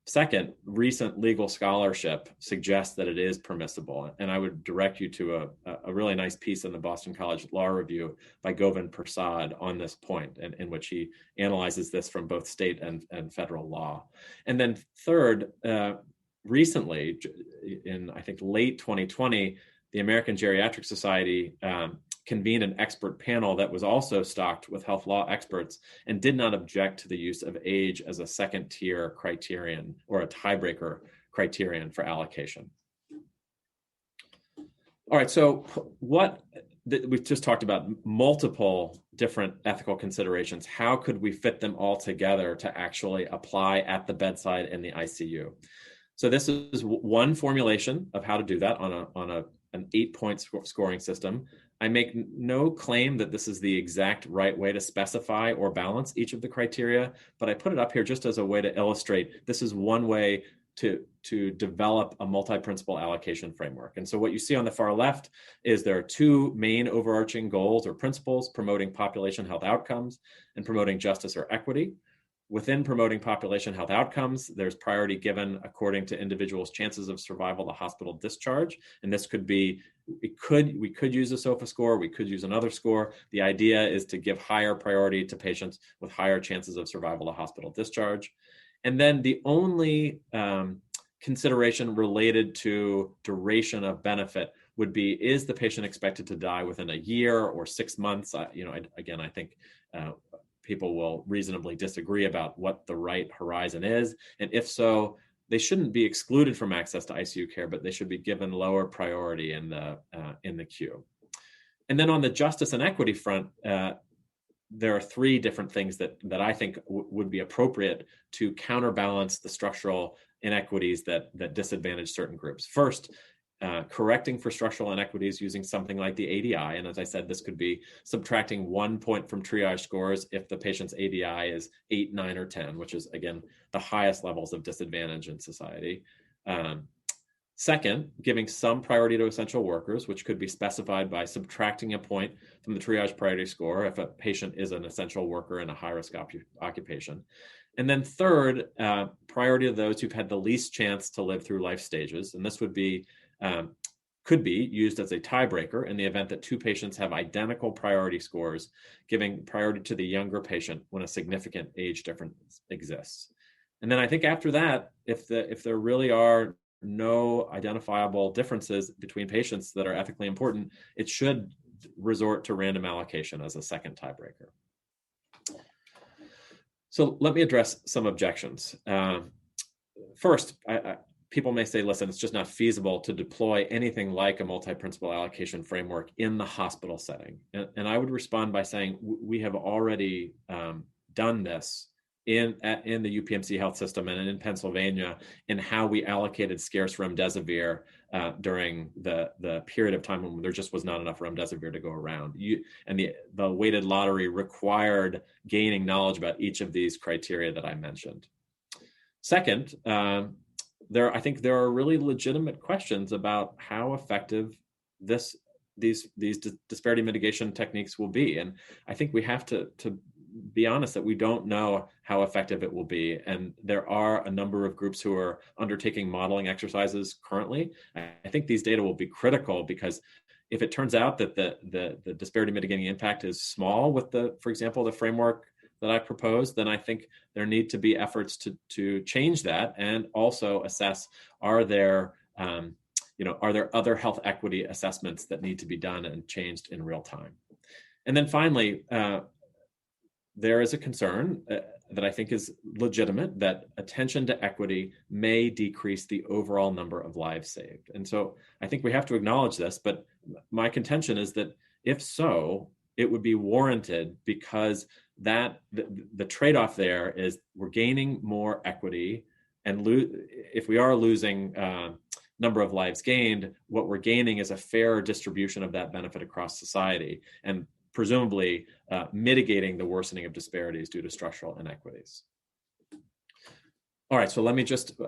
Second, recent legal scholarship suggests that it is permissible. And I would direct you to a really nice piece in the Boston College Law Review by Govind Prasad on this point, in which he analyzes this from both state and federal law. And then third, recently, in I think late 2020, the American Geriatric Society convened an expert panel that was also stocked with health law experts and did not object to the use of age as a second tier criterion or a tiebreaker criterion for allocation. All right, so we've just talked about multiple different ethical considerations. How could we fit them all together to actually apply at the bedside in the ICU? So this is one formulation of how to do that on an 8-point scoring system. I make no claim that this is the exact right way to specify or balance each of the criteria, but I put it up here just as a way to illustrate this is one way to develop a multi-principle allocation framework. And so what you see on the far left is there are two main overarching goals or principles: promoting population health outcomes and promoting justice or equity. Within promoting population health outcomes, there's priority given according to individuals' chances of survival to hospital discharge. And this could be, we could use a SOFA score, we could use another score. The idea is to give higher priority to patients with higher chances of survival to hospital discharge. And then the only consideration related to duration of benefit would be, is the patient expected to die within a year or 6 months? Again, I think people will reasonably disagree about what the right horizon is. And if so, they shouldn't be excluded from access to ICU care, but they should be given lower priority in the queue. And then on the justice and equity front, there are three different things that I think would be appropriate to counterbalance the structural inequities that disadvantage certain groups. First, correcting for structural inequities using something like the ADI. And as I said, this could be subtracting 1 point from triage scores if the patient's ADI is 8, 9, or 10, which is, again, the highest levels of disadvantage in society. Second, giving some priority to essential workers, which could be specified by subtracting a point from the triage priority score if a patient is an essential worker in a high-risk occupation. And then third, priority to those who've had the least chance to live through life stages. And this would be, could be used as a tiebreaker in the event that two patients have identical priority scores, giving priority to the younger patient when a significant age difference exists. And then I think after that, if there really are no identifiable differences between patients that are ethically important, it should resort to random allocation as a second tiebreaker. So let me address some objections. First, people may say, listen, it's just not feasible to deploy anything like a multi-principle allocation framework in the hospital setting. And I would respond by saying we have already done this in the UPMC health system and in Pennsylvania in how we allocated scarce remdesivir during the period of time when there just was not enough remdesivir to go around. And the weighted lottery required gaining knowledge about each of these criteria that I mentioned. Second, I think there are really legitimate questions about how effective these disparity mitigation techniques will be. And I think we have to be honest that we don't know how effective it will be. And there are a number of groups who are undertaking modeling exercises currently. I think these data will be critical because if it turns out that the disparity mitigating impact is small with for example, the framework that I proposed, then I think there need to be efforts to change that and also assess, are there other health equity assessments that need to be done and changed in real time? And then finally, there is a concern that I think is legitimate that attention to equity may decrease the overall number of lives saved. And so I think we have to acknowledge this, but my contention is that if so, it would be warranted because the trade-off there is we're gaining more equity, and if we are losing number of lives gained, what we're gaining is a fairer distribution of that benefit across society, and presumably mitigating the worsening of disparities due to structural inequities. All right, so let me just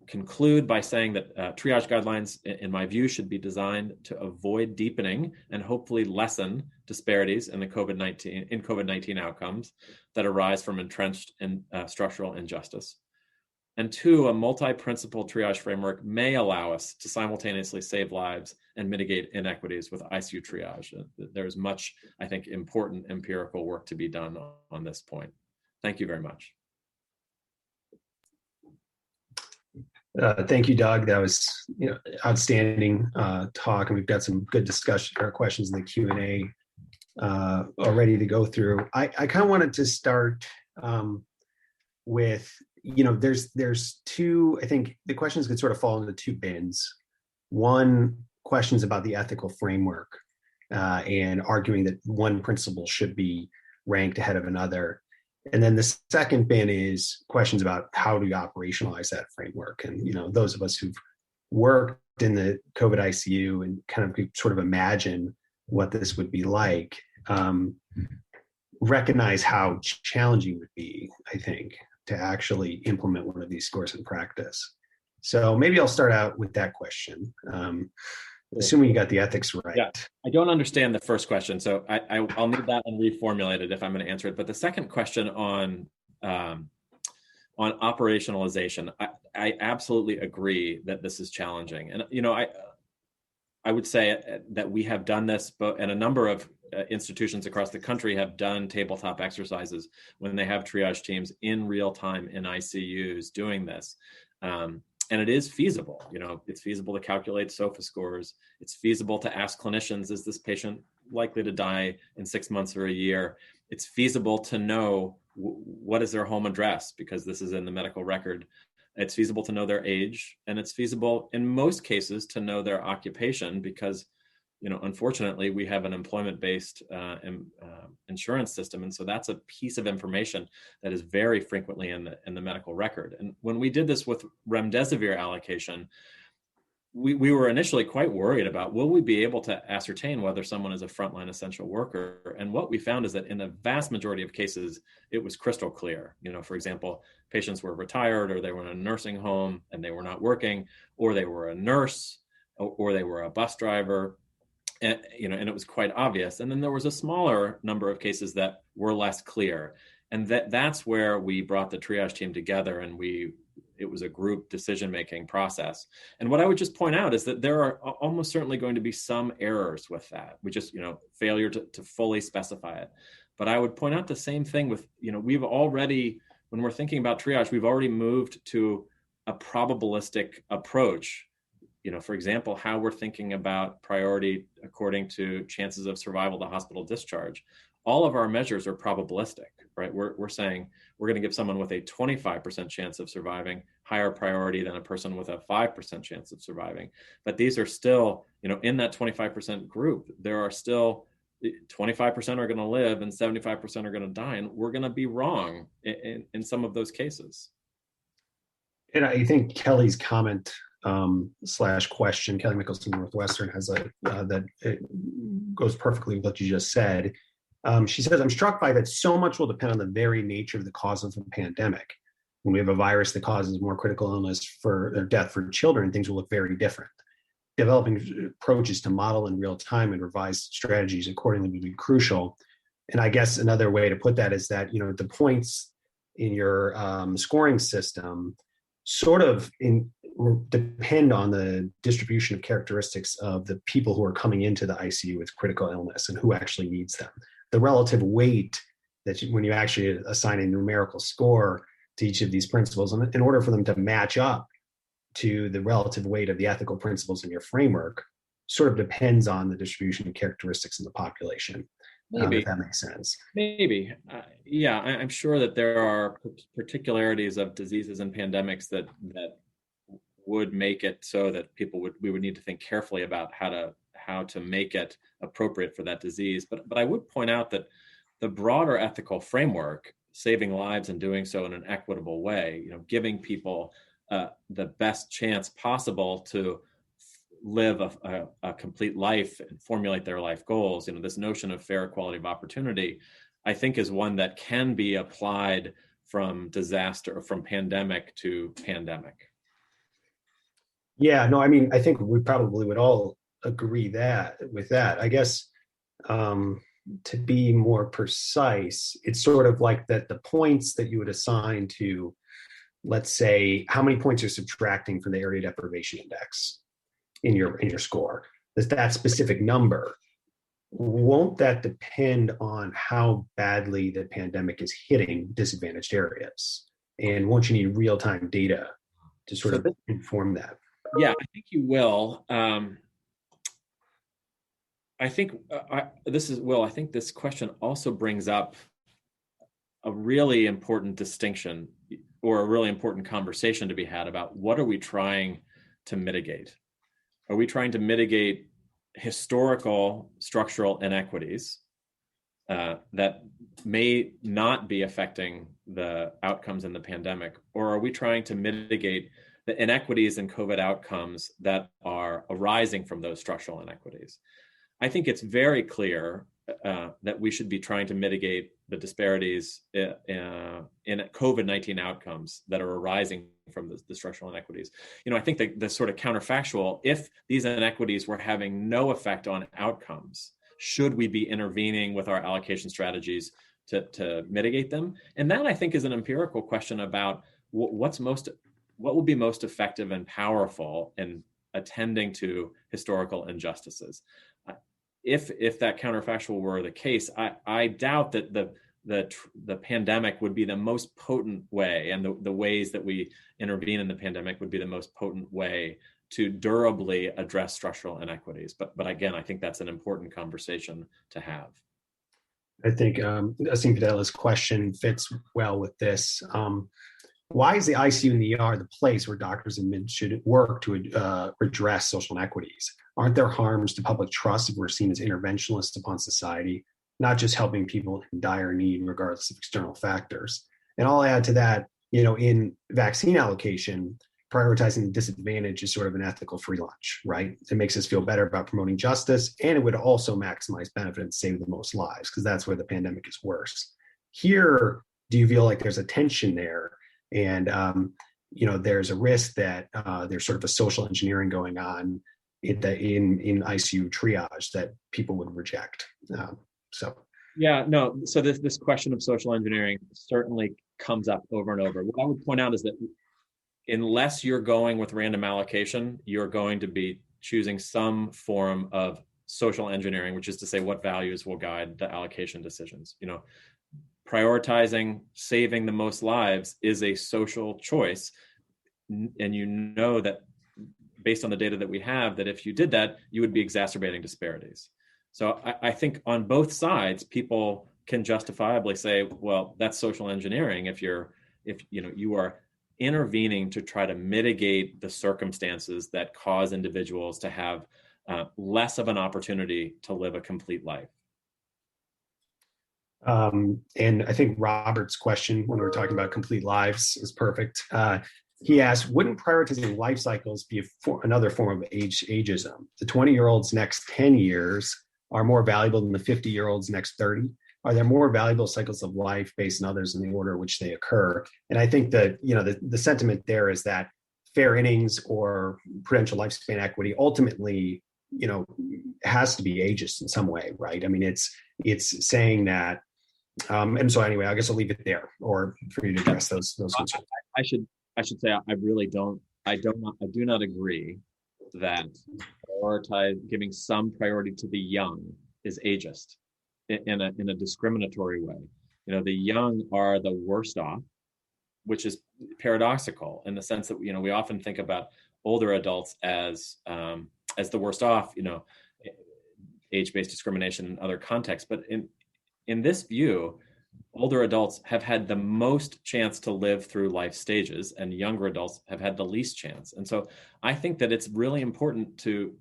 conclude by saying that triage guidelines, in my view, should be designed to avoid deepening and hopefully lessen disparities in COVID-19 outcomes that arise from entrenched and structural injustice. And two, a multi-principle triage framework may allow us to simultaneously save lives and mitigate inequities with Icu Triage. There's much, I think, important empirical work to be done on this point. Thank you very much. Thank you, Doug. That was outstanding talk, and we've got some good discussion or questions in the Q&A already to go through. I kind of wanted to start with, there's two, I think the questions could sort of fall into two bins. One, questions about the ethical framework and arguing that one principle should be ranked ahead of another. And then the second bin is questions about how do you operationalize that framework. And, those of us who've worked in the COVID ICU and kind of sort of imagine what this would be like, recognize how challenging it would be, I think, to actually implement one of these scores in practice. So maybe I'll start out with that question, assuming you got the ethics right. Yeah, I don't understand the first question, so I'll need that and reformulate it if I'm going to answer it. But the second question on operationalization, I absolutely agree that this is challenging. And, I would say that we have done this, and a number of institutions across the country have done tabletop exercises when they have triage teams in real time in ICUs doing this. And it is feasible. It's feasible to calculate SOFA scores. It's feasible to ask clinicians, is this patient likely to die in 6 months or a year? It's feasible to know what is their home address, because this is in the medical record. It's feasible to know their age, and it's feasible in most cases to know their occupation, because unfortunately, we have an employment-based insurance system, and so that's a piece of information that is very frequently in the medical record. And when we did this with remdesivir allocation, we were initially quite worried about, will we be able to ascertain whether someone is a frontline essential worker? And what we found is that in the vast majority of cases, it was crystal clear. For example, patients were retired, or they were in a nursing home and they were not working, or they were a nurse, or they were a bus driver. And it was quite obvious. And then there was a smaller number of cases that were less clear. And that's where we brought the triage team together, and it was a group decision-making process. And what I would just point out is that there are almost certainly going to be some errors with that. We just, failure to fully specify it. But I would point out the same thing with, we've already, when we're thinking about triage, we've already moved to a probabilistic approach. For example, how we're thinking about priority according to chances of survival to hospital discharge. All of our measures are probabilistic, right? We're saying we're going to give someone with a 25% chance of surviving higher priority than a person with a 5% chance of surviving. But these are still, in that 25% group, there are still 25% are going to live and 75% are going to die. And we're going to be wrong in some of those cases. And I think Kelly's comment / question, Kelly Mickelson, Northwestern, has that it goes perfectly with what you just said. She says, I'm struck by that so much will depend on the very nature of the cause of the pandemic. When we have a virus that causes more critical illness or death for children, things will look very different. Developing approaches to model in real time and revise strategies accordingly will be crucial. And I guess another way to put that is that, the points in your scoring system sort of depend on the distribution of characteristics of the people who are coming into the ICU with critical illness and who actually needs them. The relative weight that when you actually assign a numerical score to each of these principles, and in order for them to match up to the relative weight of the ethical principles in your framework, sort of depends on the distribution of characteristics in the population. Maybe. If that makes sense. Maybe. I'm sure that there are particularities of diseases and pandemics that would make it so that we would need to think carefully about how to make it appropriate for that disease. But I would point out that the broader ethical framework, saving lives and doing so in an equitable way, giving people the best chance possible to live a complete life and formulate their life goals, this notion of fair equality of opportunity, I think is one that can be applied from disaster or from pandemic to pandemic. Yeah, no, I think we probably would all agree with that. I guess to be more precise, it's sort of like that the points that you would assign to, let's say, how many points you're subtracting from the area deprivation index in your score. That specific number, won't that depend on how badly the pandemic is hitting disadvantaged areas? And won't you need real-time data to sort of inform that? Yeah, I think you will. I think this question also brings up a really important distinction or a really important conversation to be had about what are we trying to mitigate? Are we trying to mitigate historical structural inequities that may not be affecting the outcomes in the pandemic? Or are we trying to mitigate the inequities in COVID outcomes that are arising from those structural inequities? I think it's very clear that we should be trying to mitigate the disparities in COVID-19 outcomes that are arising from the structural inequities. I think the sort of counterfactual, if these inequities were having no effect on outcomes, should we be intervening with our allocation strategies to mitigate them? And that, I think, is an empirical question about what will be most effective and powerful in attending to historical injustices. If that counterfactual were the case, I doubt that the pandemic would be the most potent way, and the ways that we intervene in the pandemic would be the most potent way to durably address structural inequities. But again, I think that's an important conversation to have. I think Asim Fidela's question fits well with this. Why is the ICU and the ER the place where doctors and men should work to redress social inequities? Aren't there harms to public trust if we're seen as interventionists upon society, not just helping people in dire need regardless of external factors? And I'll add to that, in vaccine allocation, prioritizing the disadvantage is sort of an ethical free lunch, right? It makes us feel better about promoting justice, and it would also maximize benefit and save the most lives, because that's where the pandemic is worse. Here, do you feel like there's a tension there, and there's a risk that there's sort of a social engineering going on in Icu Triage that people would reject? Yeah, no. So this question of social engineering certainly comes up over and over. What I would point out is that unless you're going with random allocation, you're going to be choosing some form of social engineering, which is to say what values will guide the allocation decisions. Prioritizing saving the most lives is a social choice. And you know that based on the data that we have, that if you did that, you would be exacerbating disparities. So I think on both sides, people can justifiably say, well, that's social engineering if you are intervening to try to mitigate the circumstances that cause individuals to have less of an opportunity to live a complete life. And I think Robert's question when we were talking about complete lives is perfect. He asked, wouldn't prioritizing life cycles be another form of ageism? The 20-year-olds next 10 years are more valuable than the 50-year-olds next 30. Are there more valuable cycles of life based on others in the order in which they occur? And I think that, the sentiment there is that fair innings or prudential lifespan equity ultimately, has to be ageist in some way, right? I mean, it's saying that, and so anyway, I guess I'll leave it there, or for you to address those concerns. I should say I do not agree that giving some priority to the young is ageist in a discriminatory way. The young are the worst off, which is paradoxical in the sense that we often think about older adults as the worst off, age-based discrimination in other contexts. But in this view, older adults have had the most chance to live through life stages, and younger adults have had the least chance. And so I think that it's really important to,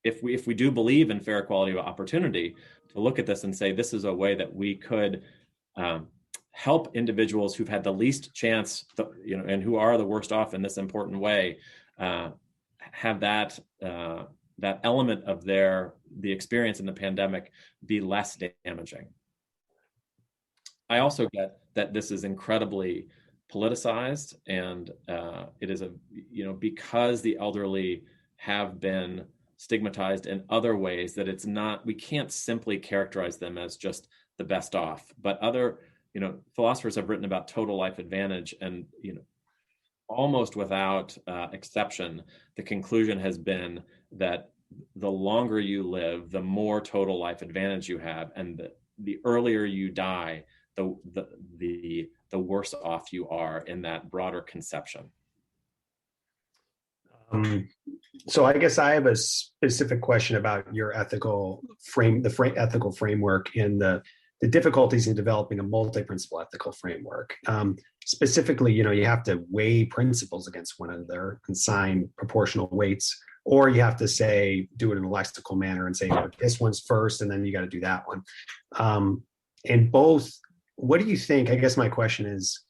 if we do believe in fair equality of opportunity, to look at this and say, this is a way that we could help individuals who've had the least chance, and who are the worst off in this important way, have that element of the experience in the pandemic be less damaging. I also get that this is incredibly politicized, and it is because the elderly have been stigmatized in other ways, that we can't simply characterize them as just the best off. But other, philosophers have written about total life advantage, and almost without exception, the conclusion has been that the longer you live, the more total life advantage you have, and the earlier you die, the worse off you are in that broader conception. So I guess I have a specific question about your ethical framework and the difficulties in developing a multi-principle ethical framework. Specifically, you have to weigh principles against one another and assign proportional weights, or you have to do it in a lexical manner and say, this one's first, and then you got to do that one. And both, what do you think? I guess my question is,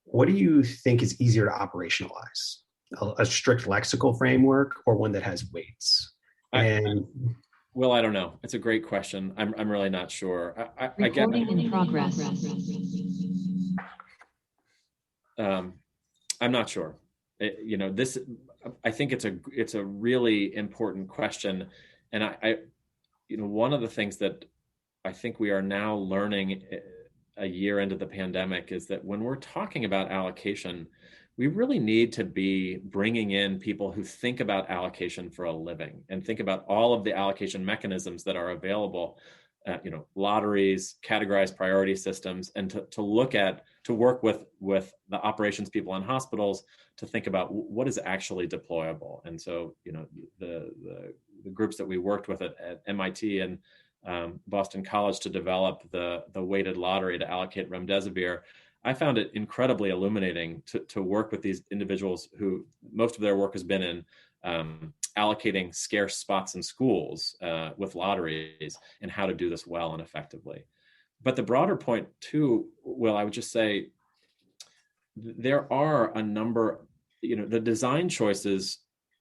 what do you think is easier to operationalize? A strict lexical framework or one that has weights? Well, I don't know. It's a great question. I'm really not sure. Recording in progress. I'm not sure. I think it's a really important question, and one of the things that I think we are now learning a year into the pandemic is that when we're talking about allocation, we really need to be bringing in people who think about allocation for a living and think about all of the allocation mechanisms that are available, lotteries, categorized priority systems, and to work with the operations people in hospitals to think about what is actually deployable. And so, the groups that we worked with at MIT and Boston College to develop the weighted lottery to allocate remdesivir, I found it incredibly illuminating to work with these individuals who most of their work has been in allocating scarce spots in schools with lotteries, and how to do this well and effectively. But the broader point too, Will, I would just say there are a number the design choices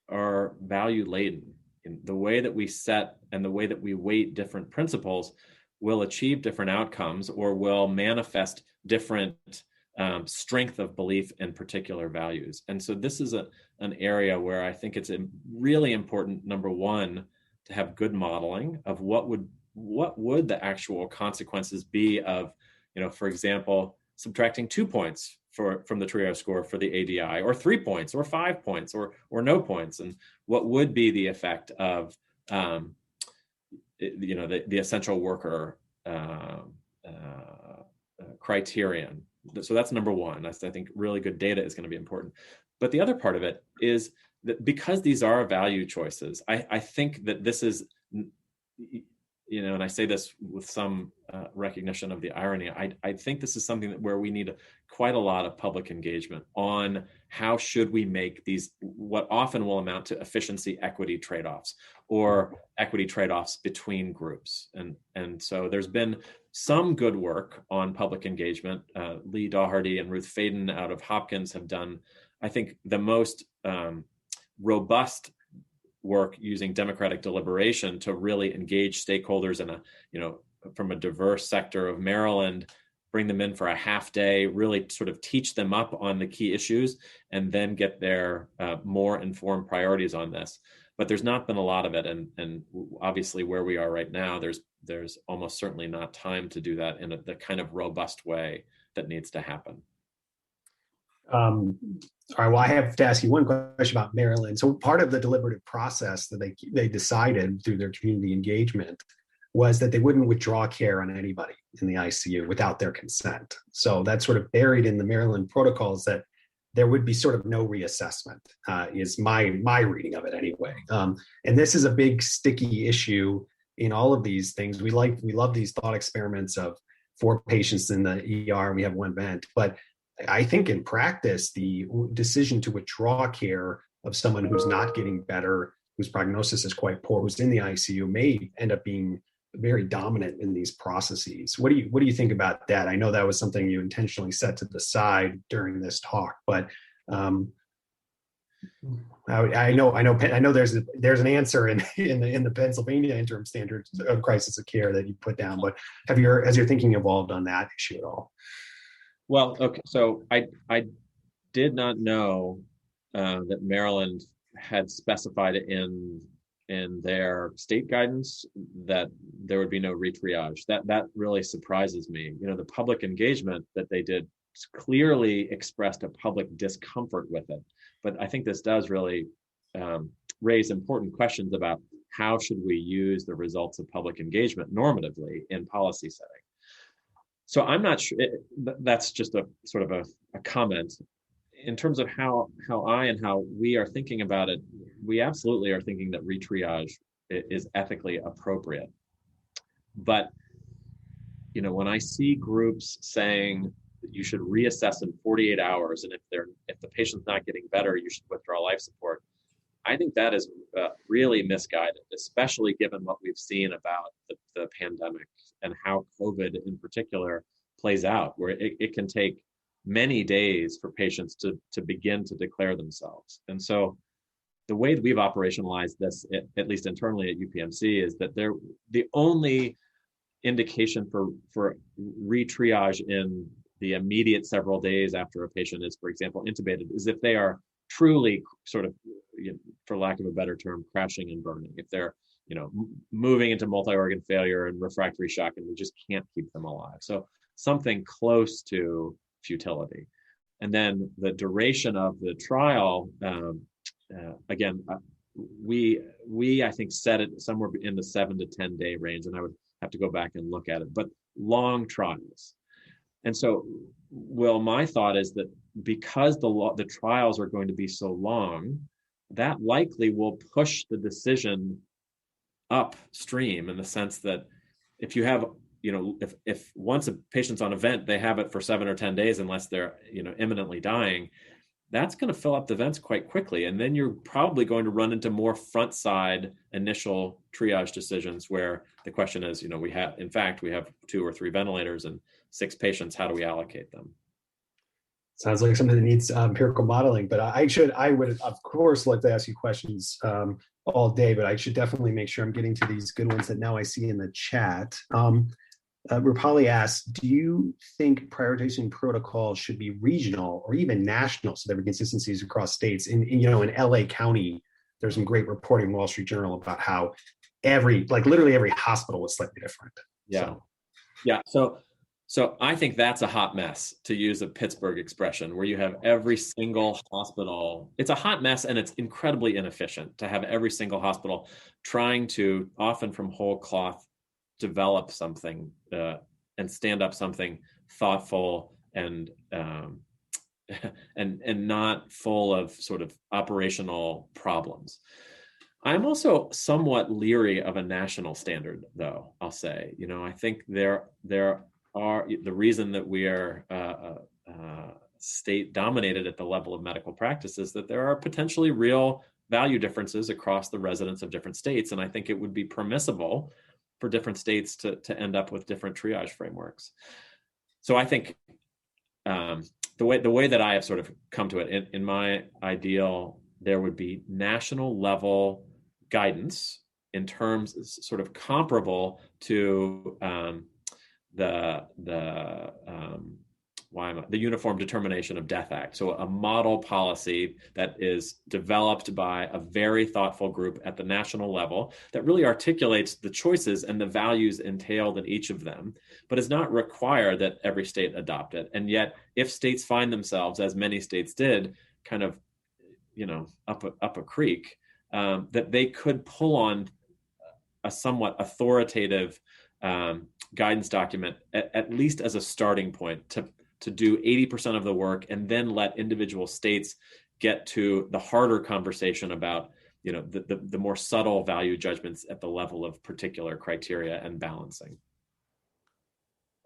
are value laden. In the way that we set and the way that we weight different principles will achieve different outcomes or will manifest different strength of belief in particular values. And so this is an area where I think it's really important, number one, to have good modeling of what would the actual consequences be of, for example, subtracting 2 points from the triage score for the ADI, or 3 points, or 5 points, or no points, and what would be the effect of the essential worker criterion. So that's number one. I think really good data is going to be important. But the other part of it is that because these are value choices, I think that this is, and I say this with some recognition of the irony, I think this is something where we need quite a lot of public engagement on how should we make these, what often will amount to efficiency equity trade-offs or equity trade-offs between groups. And so there's been some good work on public engagement. Lee Daugherty and Ruth Faden out of Hopkins have done, I think, the most robust work using democratic deliberation to really engage stakeholders in from a diverse sector of Maryland, bring them in for a half day, really sort of teach them up on the key issues, and then get their more informed priorities on this. But there's not been a lot of it, and obviously where we are right now, there's almost certainly not time to do that in the kind of robust way that needs to happen. All right, well, I have to ask you one question about Maryland. So part of the deliberative process that they decided through their community engagement was that they wouldn't withdraw care on anybody in the ICU without their consent. So that's sort of buried in the Maryland protocols that there would be sort of no reassessment, is my reading of it anyway. And this is a big sticky issue in all of these things. We love these thought experiments of 4 patients in the ER and we have 1 vent, but I think in practice, the decision to withdraw care of someone who's not getting better, whose prognosis is quite poor, who's in the ICU, may end up being very dominant in these processes. What do you think about that? I know that was something you intentionally set to the side during this talk, but I know there's an answer in the Pennsylvania interim standards of crisis of care that you put down, but has your thinking evolved on that issue at all? Well, okay, so I did not know that Maryland had specified in their state guidance that there would be no retriage. That really surprises me. The public engagement that they did clearly expressed a public discomfort with it. But I think this does really raise important questions about how should we use the results of public engagement normatively in policy setting. So I'm not sure, that's just a sort of a comment. In terms of how I and how we are thinking about it, we absolutely are thinking that retriage is ethically appropriate. But, when I see groups saying that you should reassess in 48 hours, and if the patient's not getting better, you should withdraw life support, I think that is really misguided, especially given what we've seen about the pandemic and how COVID in particular plays out, where it can take many days for patients to begin to declare themselves. And so the way that we've operationalized this, at least internally at UPMC, is that the only indication for retriage in the immediate several days after a patient is, for example, intubated, is if they are truly sort of, for lack of a better term, crashing and burning. If they're, moving into multi-organ failure and refractory shock, and we just can't keep them alive. So something close to futility. And then the duration of the trial, again, we I think set it somewhere in the 7 to 10 day range, and I would have to go back and look at it, but long trials. And so, Will, my thought is that because the trials are going to be so long, that likely will push the decision upstream, in the sense that if you have, if once a patient's on a vent, they have it for 7 or 10 days, unless they're, imminently dying, that's going to fill up the vents quite quickly. And then you're probably going to run into more front side initial triage decisions where the question is, we have 2 or 3 ventilators and 6 patients, how do we allocate them? Sounds like something that needs empirical modeling, but I would of course like to ask you questions all day, but I should definitely make sure I'm getting to these good ones that now I see in the chat. Rupali asks, do you think prioritization protocols should be regional or even national so there are consistencies across states? In LA County, there's some great reporting in Wall Street Journal about how literally every hospital was slightly different. Yeah. Yeah. So I think that's a hot mess, to use a Pittsburgh expression, where you have every single hospital. It's a hot mess, and it's incredibly inefficient to have every single hospital trying to, often from whole cloth, develop something and stand up something thoughtful and and not full of sort of operational problems. I'm also somewhat leery of a national standard, though, I'll say. I think there are, the reason that we are state dominated at the level of medical practice is that there are potentially real value differences across the residents of different states. And I think it would be permissible for different states to end up with different triage frameworks. So I think the way that I have sort of come to it, in my ideal, there would be national level guidance in terms sort of comparable to the Uniform Determination of Death Act. So a model policy that is developed by a very thoughtful group at the national level that really articulates the choices and the values entailed in each of them, but is not required that every state adopt it. And yet, if states find themselves, as many states did, kind of, up a creek, that they could pull on a somewhat authoritative guidance document, at least as a starting point, to do 80% of the work, and then let individual states get to the harder conversation about the more subtle value judgments at the level of particular criteria and balancing.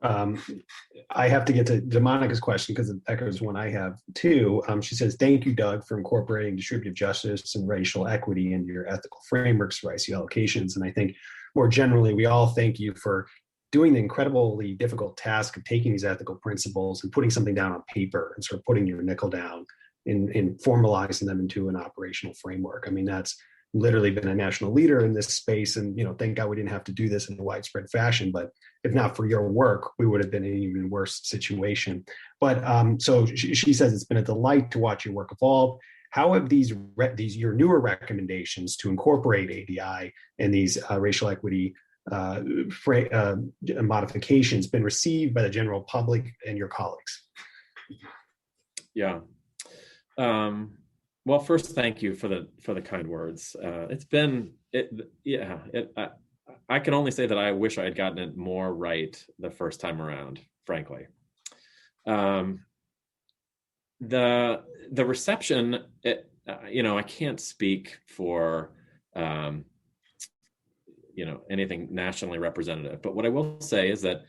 I have to get to Monica's question because it echoes one I have too. She says, thank you, Doug, for incorporating distributive justice and racial equity into your ethical frameworks for ICU allocations. And I think more generally, we all thank you for doing the incredibly difficult task of taking these ethical principles and putting something down on paper and sort of putting your nickel down in formalizing them into an operational framework. I mean, that's literally been a national leader in this space. And, thank God we didn't have to do this in a widespread fashion, but if not for your work, we would have been in an even worse situation. But so she says, it's been a delight to watch your work evolve. How have these your newer recommendations to incorporate ADI and these racial equity modifications been received by the general public and your colleagues? Yeah. Well, first, thank you for the kind words. I can only say that I wish I had gotten it more right the first time around, frankly. The reception, I can't speak for anything nationally representative, but what I will say is that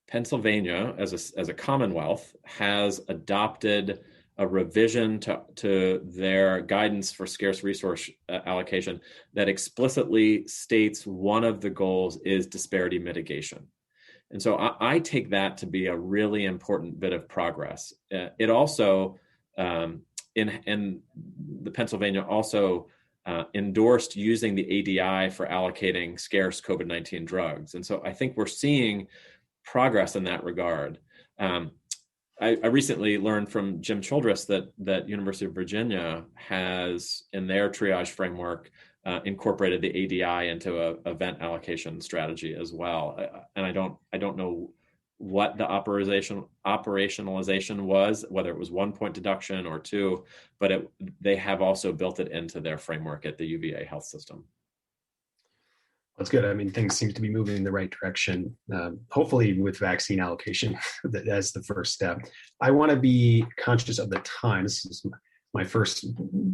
Pennsylvania, as a Commonwealth, has adopted a revision to their guidance for scarce resource allocation that explicitly states one of the goals is disparity mitigation. And so I take that to be a really important bit of progress. It also, in the Pennsylvania also endorsed using the ADI for allocating scarce COVID-19 drugs. And so I think we're seeing progress in that regard. I recently learned from Jim Childress that University of Virginia has, in their triage framework, incorporated the ADI into a event allocation strategy as well. And I don't know what the operationalization was, whether it was 1 point deduction or 2, but they have also built it into their framework at the UVA health system. That's good. I mean, things seem to be moving in the right direction, hopefully with vaccine allocation as the first step. I want to be conscious of the time. This is my first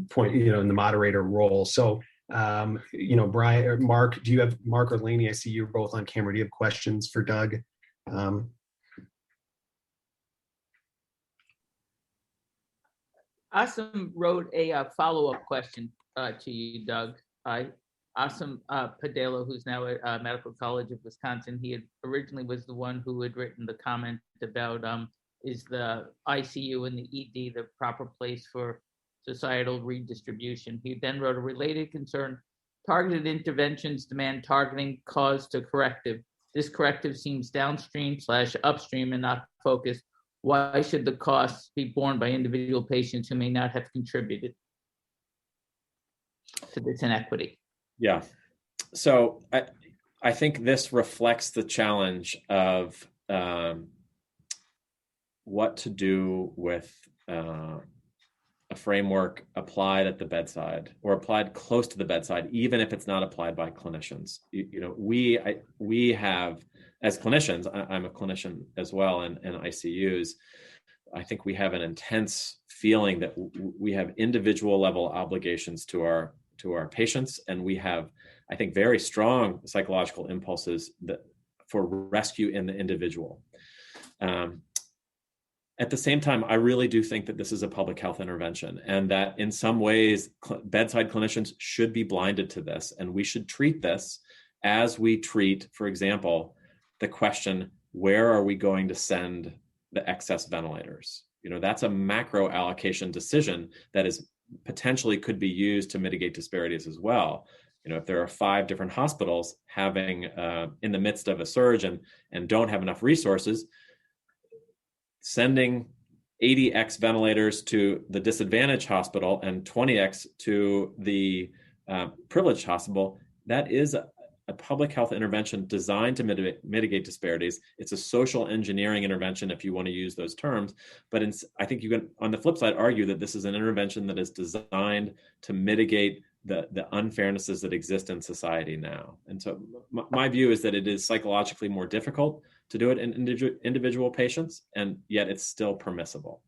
point, in the moderator role. So, Brian or Mark, Mark or Lainey, I see you're both on camera. Do you have questions for Doug? Asim wrote a follow-up question to you, Doug. Asim Padelo, who's now at Medical College of Wisconsin, he originally was the one who had written the comment about is the ICU and the ED the proper place for societal redistribution? He then wrote a related concern. Targeted interventions demand targeting cause to corrective. This corrective seems downstream/upstream and not focused. Why should the costs be borne by individual patients who may not have contributed to this inequity? Yeah. So I think this reflects the challenge of what to do with a framework applied at the bedside or applied close to the bedside, even if it's not applied by clinicians. We have, as clinicians, I'm a clinician as well in ICUs, I think we have an intense feeling that we have individual level obligations to our patients, and we have, I think, very strong psychological impulses for rescue in the individual. At the same time, I really do think that this is a public health intervention, and that in some ways, bedside clinicians should be blinded to this, and we should treat this as we treat, for example, the question, where are we going to send the excess ventilators? That's a macro allocation decision that is potentially could be used to mitigate disparities as well. If there are 5 different hospitals having in the midst of a surge and don't have enough resources, sending 80x ventilators to the disadvantaged hospital and 20x to the privileged hospital, that is a public health intervention designed to mitigate disparities. It's a social engineering intervention, if you want to use those terms. But I think you can, on the flip side, argue that this is an intervention that is designed to mitigate the unfairnesses that exist in society now. And so my view is that it is psychologically more difficult to do it in individual patients, and yet it's still permissible.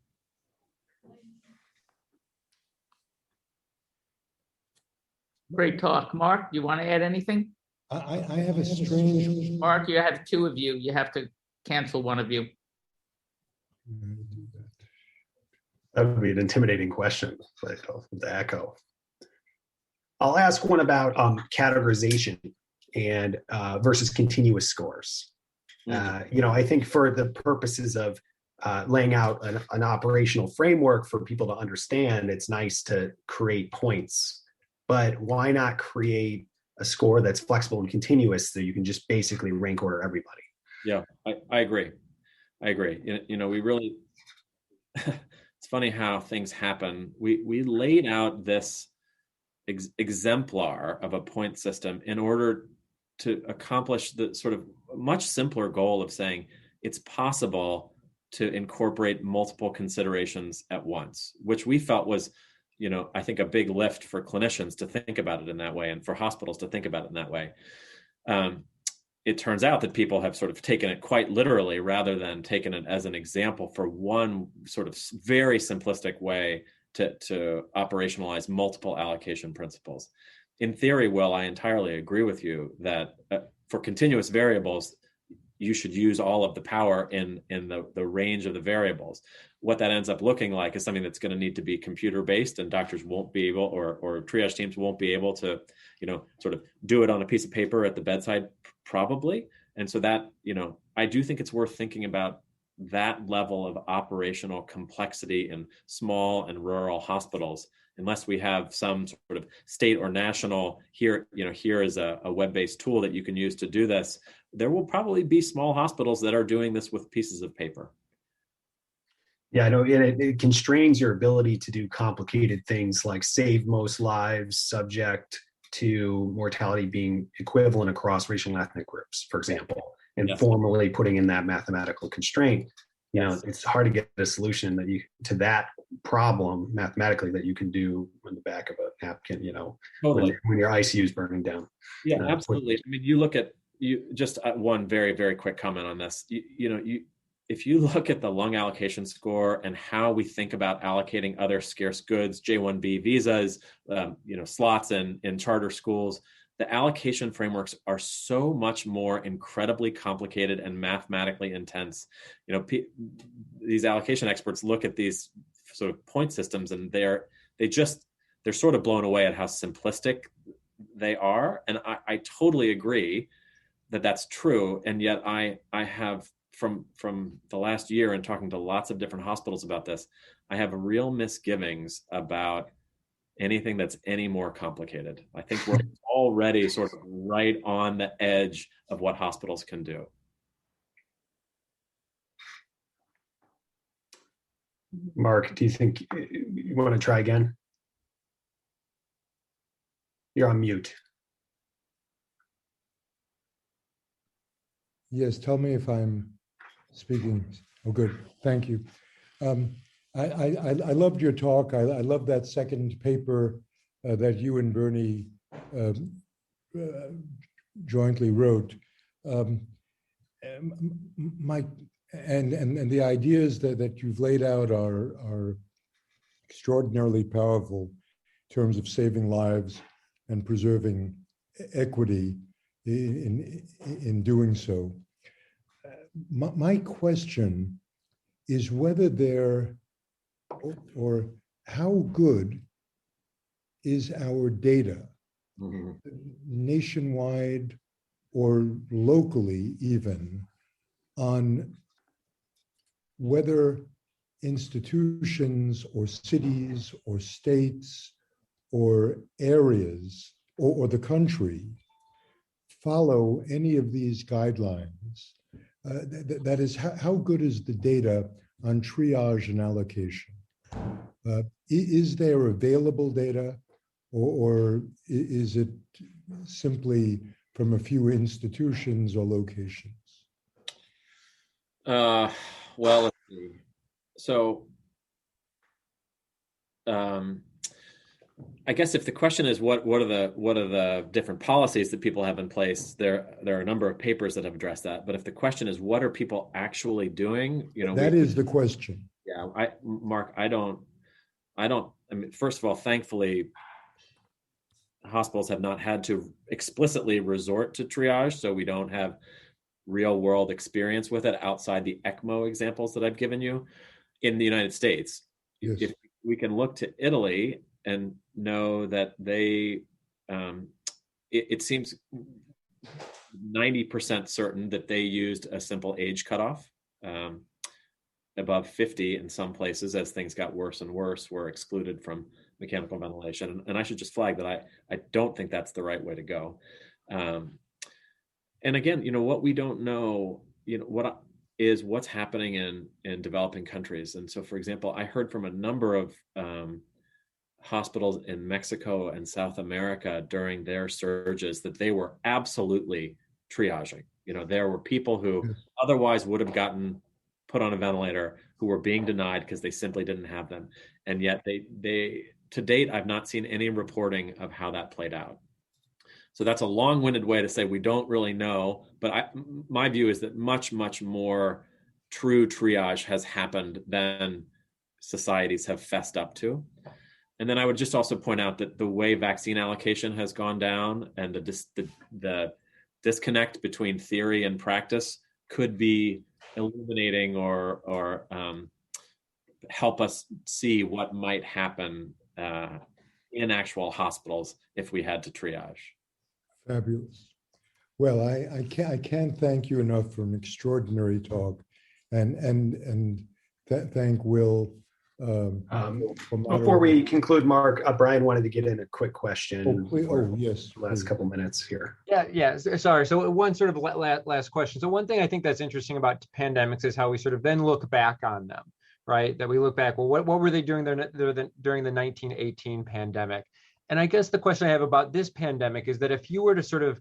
Great talk. Mark, do you want to add anything? I have a strange. Mark, you have 2 of you. You have to cancel one of you. That would be an intimidating question to echo. I'll ask one about categorization and versus continuous scores. I think for the purposes of laying out an operational framework for people to understand, it's nice to create points, but why not create a score that's flexible and continuous so you can just basically rank order everybody? Yeah, I agree. We really, it's funny how things happen. We laid out this exemplar of a point system in order to accomplish the sort of much simpler goal of saying it's possible to incorporate multiple considerations at once, which we felt was, I think a big lift for clinicians to think about it in that way and for hospitals to think about it in that way. It turns out that people have sort of taken it quite literally rather than taken it as an example for one sort of very simplistic way to operationalize multiple allocation principles. In theory, Will, I entirely agree with you that for continuous variables, you should use all of the power in the range of the variables. What that ends up looking like is something that's going to need to be computer-based, and doctors won't be able, or triage teams won't be able to, sort of do it on a piece of paper at the bedside, probably. And so that, I do think it's worth thinking about that level of operational complexity in small and rural hospitals, unless we have some sort of state or national, here is a web-based tool that you can use to do this. There will probably be small hospitals that are doing this with pieces of paper. Yeah, I know it constrains your ability to do complicated things like save most lives subject to mortality being equivalent across racial and ethnic groups, for example, and formally putting in that mathematical constraint. It's hard to get a solution to that problem mathematically that you can do on the back of a napkin, totally. when your ICU is burning down. Yeah, absolutely. I mean, you look at just one very, very quick comment on this. If you look at the lung allocation score and how we think about allocating other scarce goods, J-1B visas, slots in charter schools, the allocation frameworks are so much more incredibly complicated and mathematically intense. These allocation experts look at these sort of point systems and they're sort of blown away at how simplistic they are. And I totally agree that that's true. And yet I have from the last year and talking to lots of different hospitals about this, I have real misgivings about anything that's any more complicated. I think we're already sort of right on the edge of what hospitals can do. Mark, do you think you want to try again? You're on mute. Yes, tell me if I'm speaking. Oh, good. Thank you. I loved your talk. I love that second paper that you and Bernie jointly wrote. And the ideas that you've laid out are extraordinarily powerful in terms of saving lives and preserving equity in doing so. My question is whether there, or how good is our data, nationwide or locally even, on whether institutions or cities or states or areas or the country follow any of these guidelines. That is, how good is the data on triage and allocation? Is there available data, or is it simply from a few institutions or locations? Well, let's see. So, I guess if the question is what are the different policies that people have in place, there are a number of papers that have addressed that. But if the question is what are people actually doing, that is the question. Yeah, Mark, I mean, first of all, thankfully, hospitals have not had to explicitly resort to triage, so we don't have real world experience with it outside the ECMO examples that I've given you in the United States. Yes. If we can look to Italy and know that they, it seems 90% certain that they used a simple age cutoff. Above 50 in some places, as things got worse and worse, were excluded from mechanical ventilation. And I should just flag that I don't think that's the right way to go. And again, what we don't know, what's happening in developing countries. And so, for example, I heard from a number of hospitals in Mexico and South America during their surges that they were absolutely triaging. There were people who otherwise would have gotten put on a ventilator who were being denied because they simply didn't have them. And yet they to date, I've not seen any reporting of how that played out. So that's a long-winded way to say we don't really know, but my view is that much, much more true triage has happened than societies have fessed up to. And then I would just also point out that the way vaccine allocation has gone down and the disconnect between theory and practice could be illuminating or help us see what might happen in actual hospitals if we had to triage. Fabulous. Well, I can't thank you enough for an extraordinary talk, and thank Will. Before we conclude, Mark, Brian wanted to get in a quick question. Yes. Last couple minutes here. Yeah. Sorry. So one sort of last question. So one thing I think that's interesting about pandemics is how we sort of then look back on them, right? That we look back. Well, what were they doing during the 1918 pandemic? And I guess the question I have about this pandemic is that if you were to sort of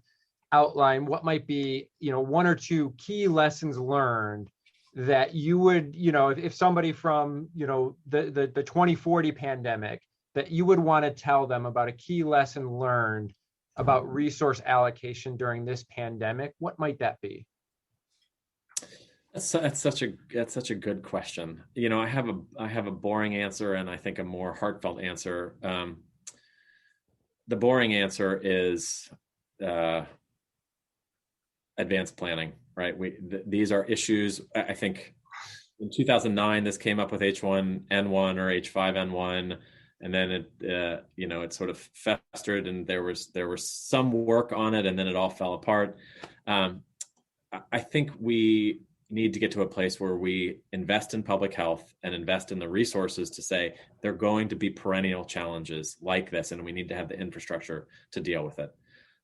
outline what might be, one or two key lessons learned that you would, if somebody from, the 2040 pandemic, that you would want to tell them about a key lesson learned about resource allocation during this pandemic, what might that be? That's such a good question. I have a boring answer and I think a more heartfelt answer. The boring answer is advanced planning, right? These are issues. I think in 2009, this came up with H1N1 or H5N1, and then it sort of festered, and there was some work on it, and then it all fell apart. I think we need to get to a place where we invest in public health and invest in the resources to say there are going to be perennial challenges like this, and we need to have the infrastructure to deal with it.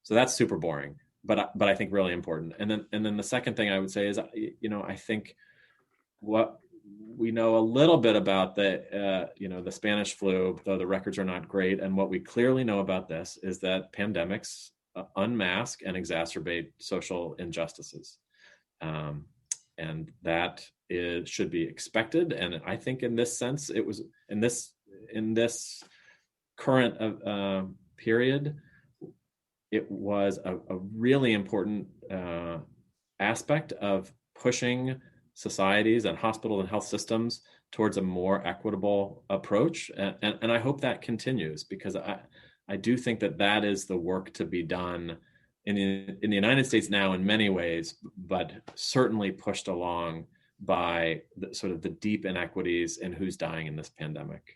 So that's super boring, but I think really important. And then the second thing I would say is, I think what we know a little bit about the Spanish flu, though the records are not great. And what we clearly know about this is that pandemics unmask and exacerbate social injustices. And that should be expected. And I think in this sense, it was in this current period, it was a really important aspect of pushing societies and hospitals and health systems towards a more equitable approach. And I hope that continues, because I do think that is the work to be done in the United States now in many ways, but certainly pushed along by the deep inequities in who's dying in this pandemic.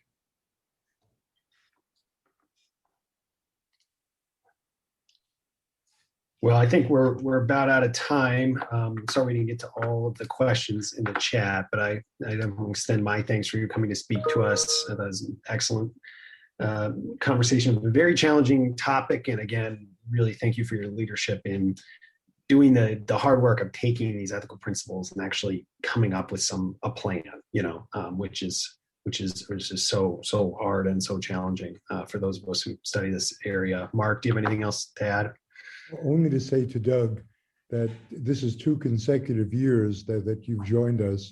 Well, I think we're about out of time. Sorry we didn't get to all of the questions in the chat, but I don't want to extend my thanks for you coming to speak to us. That was an excellent conversation, a very challenging topic. And again, really thank you for your leadership in doing the hard work of taking these ethical principles and actually coming up with a plan, which is so hard and so challenging for those of us who study this area. Mark, do you have anything else to add? Only to say to Doug that this is 2 consecutive years that you've joined us,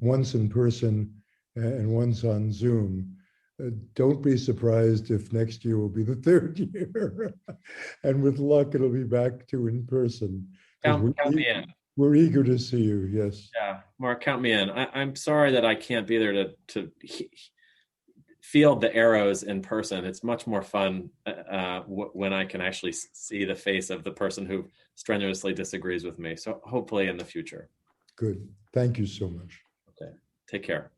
once in person and once on Zoom. Don't be surprised if next year will be the 3rd year. And with luck, it'll be back to in person. Count me in. We're eager to see you, yes. Yeah, Mark, count me in. I'm sorry that I can't be there to field the arrows in person. It's much more fun when I can actually see the face of the person who strenuously disagrees with me. So hopefully in the future. Good. Thank you so much. Okay. Take care.